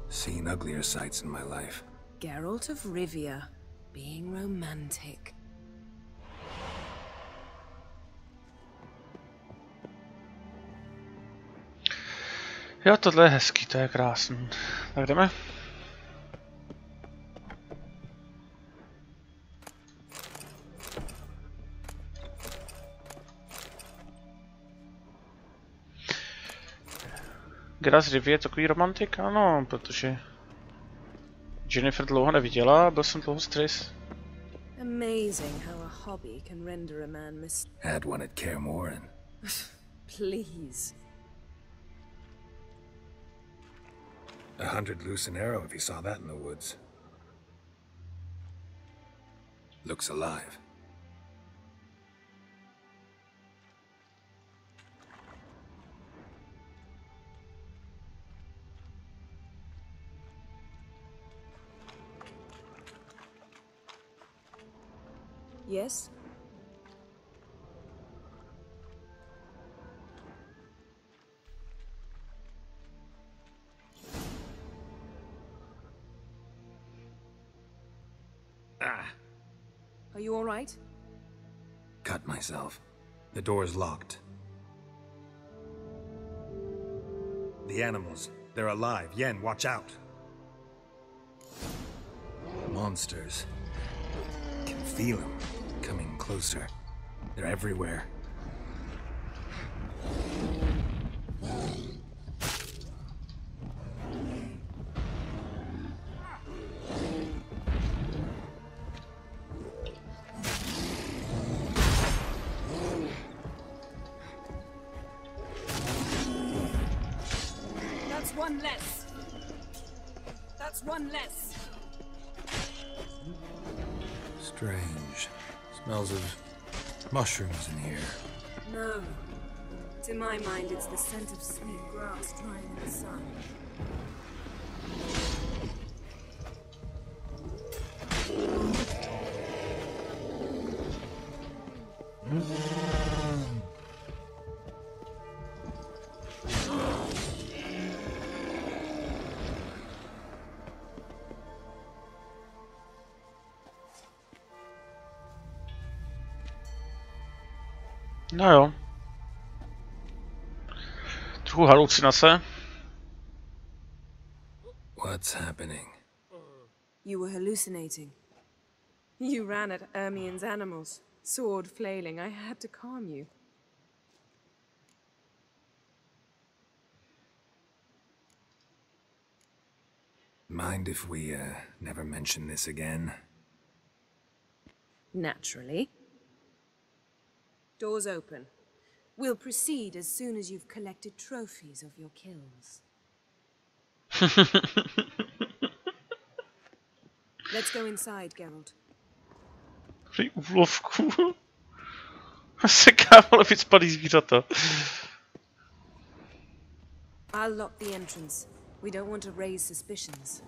Seen uglier sights in my life. Geralt of Rivia, being romantic. Jo, tohle je hezký, to je krásný. Tak jdeme. Geralt z Rivie je takový romantik? Ano, protože Jennifer dlouho neviděla, byl jsem dlouho stres. Amazing how a hobby can render a man Had one at Kaer Morhen. Please. 100 loose an arrow if you saw that in the woods. Looks alive. Yes? Are you all right? Cut myself. The door's locked. The animals, they're alive. Yen, watch out. Monsters. Can feel them coming closer. They're everywhere. That's one less. That's one less. Strange. Smells of mushrooms in here. No. To my mind, it's the scent of sweet grass drying in the sun. No jo. Trochu halucinace. What's happening? You were hallucinating. You ran at Ermien's animals, sword flailing. I had to calm you. Mind if we, never mention this again? Naturally. Doors open. We'll proceed as soon as you've collected trophies of your kills. Let's go inside, Geralt. Při úlovku. Sekávalo vycpaný zvířata. I'll lock the entrance. We don't want to raise suspicions.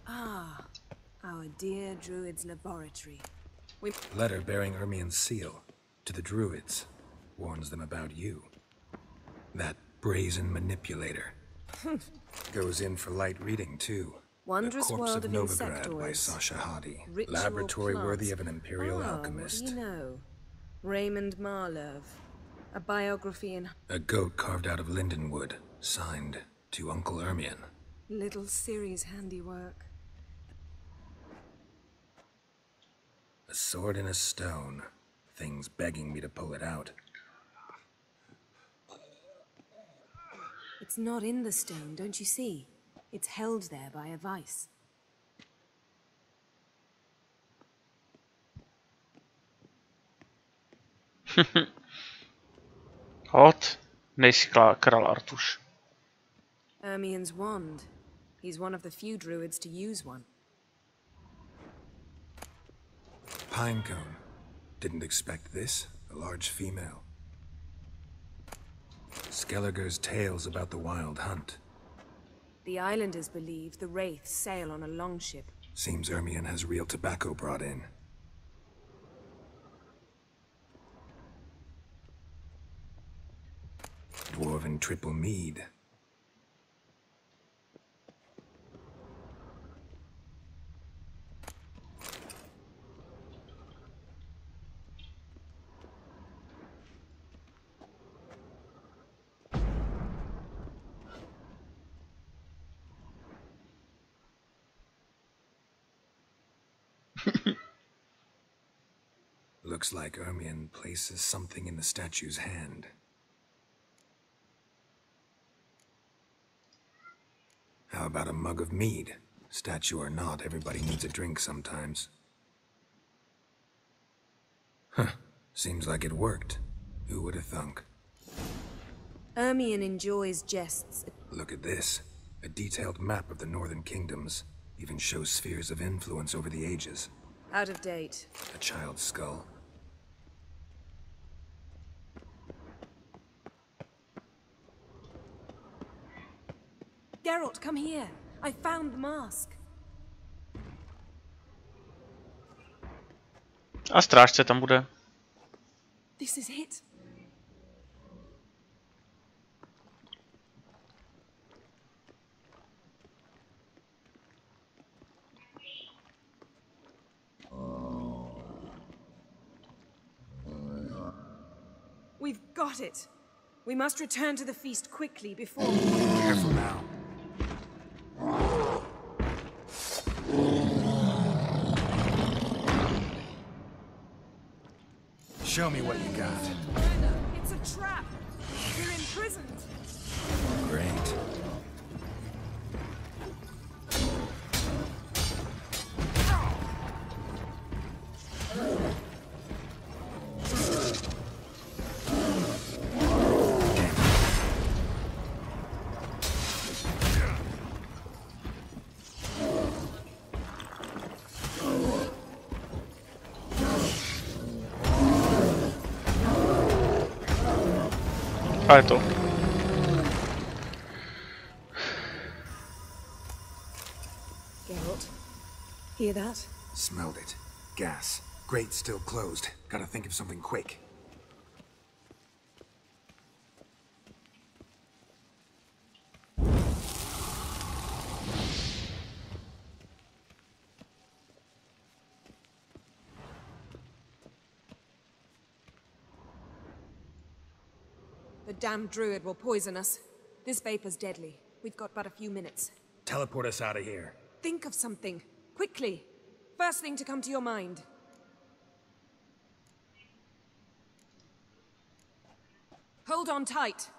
Ah, our dear druid's laboratory. Letter bearing Ermien's seal to the druids warns them about you. That brazen manipulator goes in for light reading too. Wondrous The Corpse World of of Novigrad by Insectoids. Sasha Hadi. Ritual Laboratory plants. worthy of an imperial alchemist. What do you know? Raymond Marlev. A biography in A goat carved out of lindenwood, signed to Uncle Ermien. Little Ciri's handiwork. A sword in a stone. Things begging me to pull it out. It's not in the stone, don't you see? It's held there by a vice. Hot, nejsi král Artuš. Ermien's wand. He's one of the few druids to use one. Pinecone. Didn't expect this. A large female. Skellige's tales about the wild hunt. The islanders believe the wraiths sail on a longship. Seems Ermien has real tobacco brought in. Dwarven triple mead. Looks like Ermien places something in the statue's hand. How about a mug of mead? Statue or not, everybody needs a drink sometimes. Huh. Seems like it worked. Who would have thunk? Ermien enjoys jests. Look at this. A detailed map of the northern kingdoms. Even shows spheres of influence over the ages. Out of date. A child's skull. Geralt, come here. I found the mask. A strážce tam bude. This is it. We've got it. We must return to the feast quickly before... Careful now. Show me what you got. It's a trap. We're imprisoned. Great. A je to. Geralt, hear that? Smelled it. Gas. Grate still closed. Gotta think of something quick. The damned druid will poison us. This vapor's deadly. We've got but a few minutes. Teleport us out of here. Think of something. Quickly. First thing to come to your mind. Hold on tight.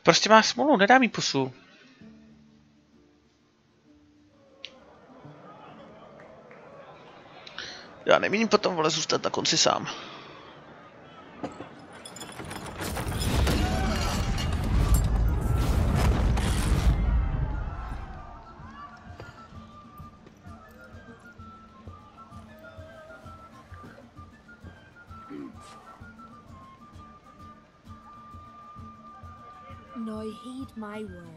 Prostě má smůlu, nedá mi pusu. Já nemíním potom, vole, zůstat na konci sám. Now heed my words.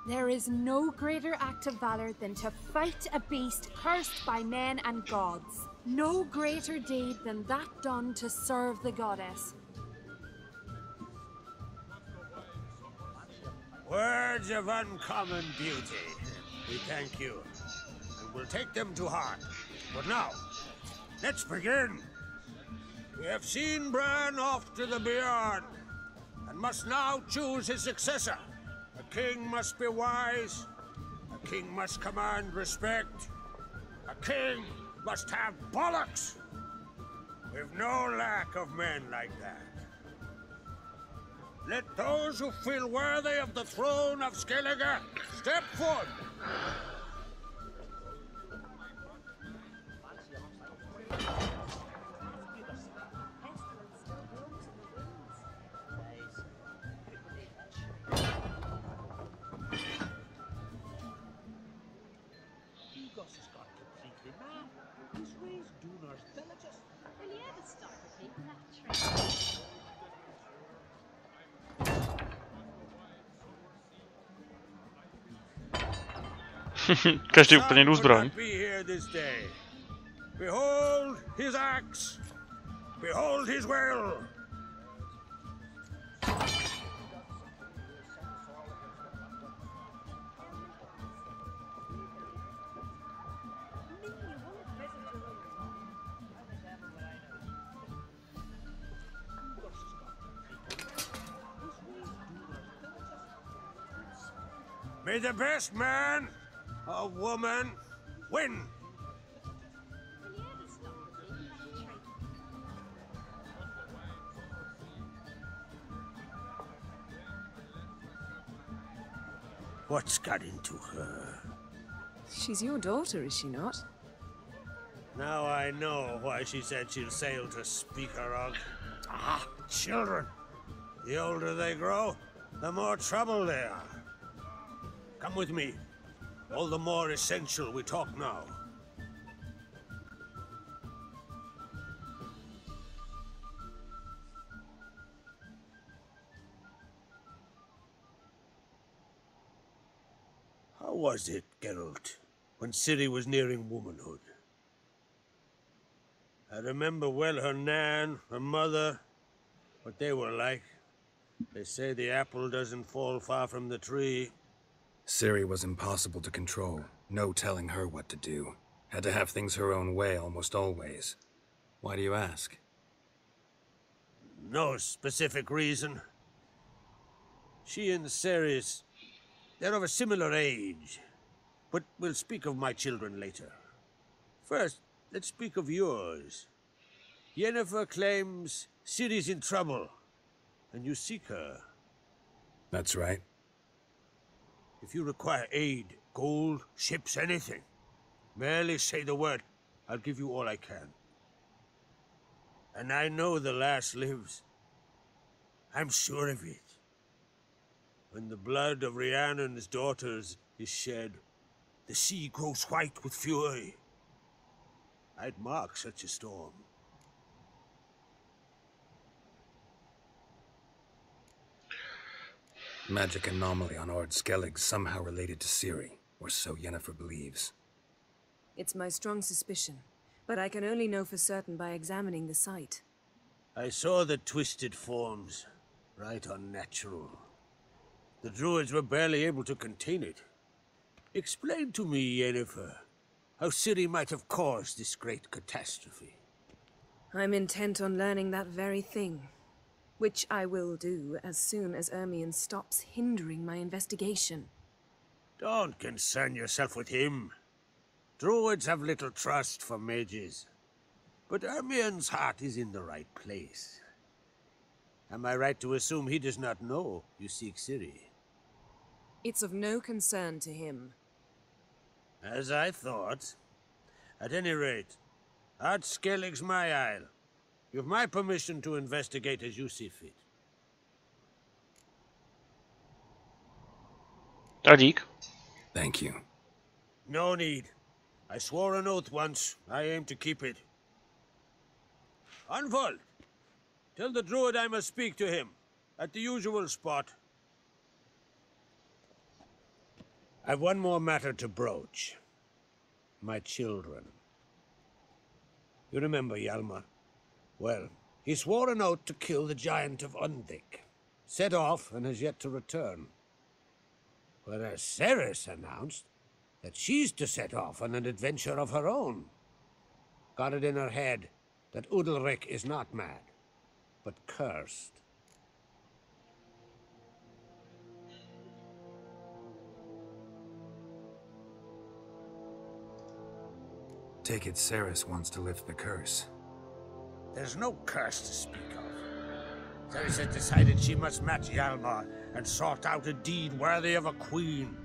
There is no greater act of valor than to fight a beast cursed by men and gods. No greater deed than that done to serve the goddess. Words of uncommon beauty. We thank you, and we'll take them to heart. But now, let's begin. We have seen Bran off to the beyond, and must now choose his successor. A king must be wise. A king must command respect. A king must have bollocks. We've no lack of men like that. Let those who feel worthy of the throne of Skellige step forward. Každý úplně jinou zbraň. Behold his axe. Behold his will. May the best man or woman win. What's got into her? She's your daughter, is she not? Now I know why she said she'll sail to speak her of. Ah, children. The older they grow, the more trouble they are. Come with me. All the more essential we talk now. How was it, Geralt, when Ciri was nearing womanhood? I remember well her nan, her mother, what they were like. They say the apple doesn't fall far from the tree. Ciri was impossible to control. No telling her what to do. Had to have things her own way almost always. Why do you ask? No specific reason. She and Ceres, they're of a similar age. But we'll speak of my children later. First, let's speak of yours. Yennefer claims Ciri's in trouble, and you seek her. That's right. If you require aid, gold, ships, anything, merely say the word. I'll give you all I can. And I know the lass lives. I'm sure of it. When the blood of Rhiannon's daughters is shed, The sea grows white with fury. I'd mark such a storm. Magic anomaly on Ord Skellige somehow related to Ciri, or so Yennefer believes. It's my strong suspicion, but I can only know for certain by examining the site. I saw the twisted forms, right unnatural. The druids were barely able to contain it. Explain to me, Yennefer, how Ciri might have caused this great catastrophe. I'm intent on learning that very thing, which I will do as soon as Ermion stops hindering my investigation. Don't concern yourself with him. Druids have little trust for mages. But Ermion's heart is in the right place. Am I right to assume he does not know you seek Ciri? It's of no concern to him. As I thought. At any rate, Ord Skellige's my isle. You've my permission to investigate as you see fit. Dík. Thank you. No need. I swore an oath once. I aim to keep it. Unfold. Tell the druid I must speak to him. At the usual spot. I've one more matter to broach. My children. You remember Hjalmar? Well, he swore an oath to kill the giant of Undvik. Set off and has yet to return. Whereas Ceres announced that she's to set off on an adventure of her own. Got it in her head that Udalric is not mad, but cursed. Take it Ceres wants to lift the curse. There's no curse to speak of. Ceres has decided she must match Hjalmar and sort out a deed worthy of a queen.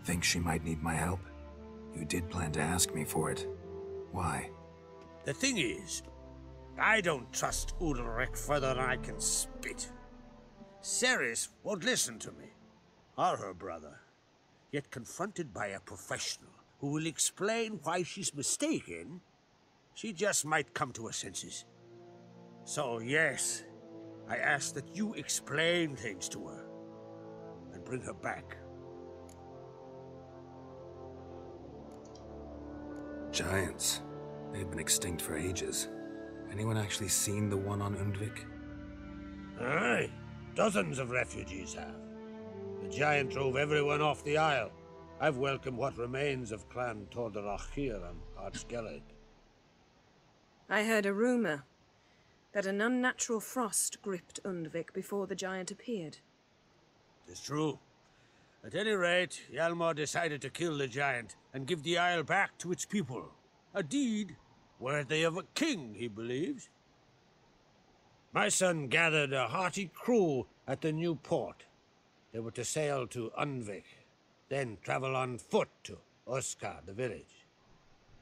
Think she might need my help? You did plan to ask me for it. Why? The thing is, I don't trust Udalric further than I can spit. Ceres won't listen to me, or her brother. Yet confronted by a professional who will explain why she's mistaken, she just might come to her senses. So yes, I ask that you explain things to her and bring her back. Giants. They've been extinct for ages. Anyone actually seen the one on Undvik? Aye, dozens of refugees have. The giant drove everyone off the isle. I've welcomed what remains of Clan Tordarach here on Ord Skellige. I heard a rumor that an unnatural frost gripped Undvik before the giant appeared. It's true. At any rate, Hjalmar decided to kill the giant and give the isle back to its people. A deed worthy of a king, he believes. My son gathered a hearty crew at the new port. They were to sail to Undvik, then travel on foot to Oskar, the village.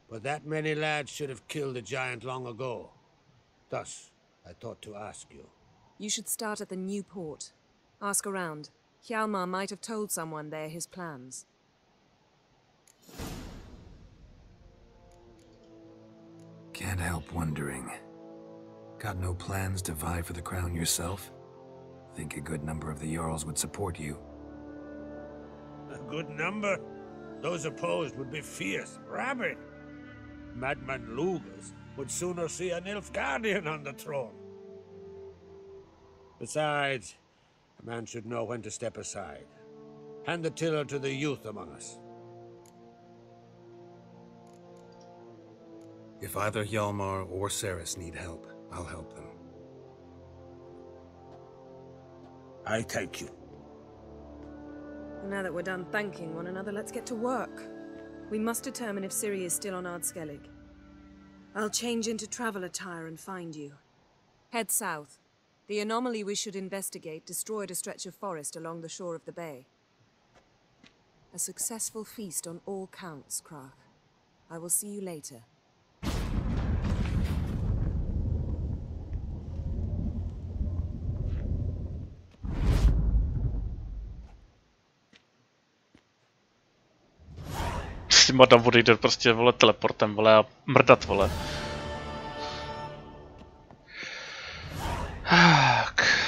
But that many lads should have killed the giant long ago. Thus, I thought to ask you. You should start at the new port. Ask around. Hjalmar might have told someone there his plans. Can't help wondering. Got no plans to vie for the crown yourself? Think a good number of the Jarls would support you. A good number? Those opposed would be fierce, rabid. Madman Lugas would sooner see an Nilfgaardian on the throne. Besides, a man should know when to step aside. Hand the tiller to the youth among us. If either Hjalmar or Ceres need help, I'll help them. I thank you. Now that we're done thanking one another, let's get to work. We must determine if Ciri is still on Ord Skellige. I'll change into travel attire and find you. Head south. The anomaly we should investigate destroyed a stretch of forest along the shore of the bay. A successful feast on all counts, Krach. I will see you later. si madam odejde prostě, vole, teleportem, vole, a mrdat, vole. Tak.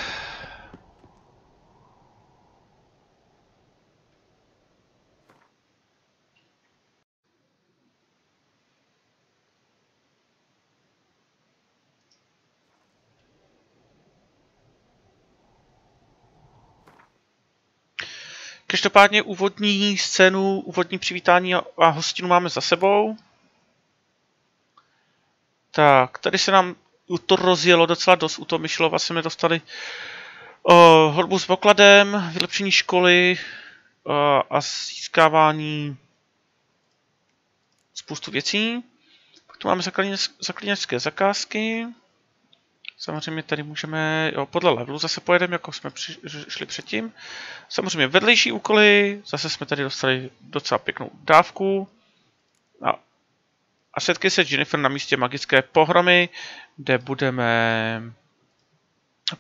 Každopádně úvodní scénu, úvodní přivítání a hostinu máme za sebou. Tak, tady se nám to rozjelo docela dost, u toho Myšlova jsme dostali hudbu s pokladem, vylepšení školy a získávání spoustu věcí. Pak tu máme zaklínačské zakázky. Samozřejmě tady můžeme, jo, podle levelu zase pojedeme, jako jsme šli předtím. Samozřejmě vedlejší úkoly, zase jsme tady dostali docela pěknou dávku. A setkej se Jennifer na místě magické pohromy, kde budeme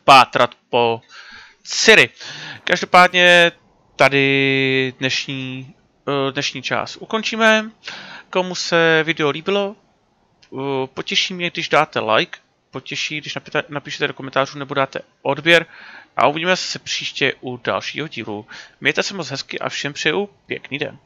pátrat po Ciri. Každopádně tady dnešní čas ukončíme. Komu se video líbilo, potěší mě, když dáte like, potěší, když napíšete do komentářů nebo dáte odběr a uvidíme se příště u dalšího dílu. Mějte se moc hezky a všem přeju pěkný den.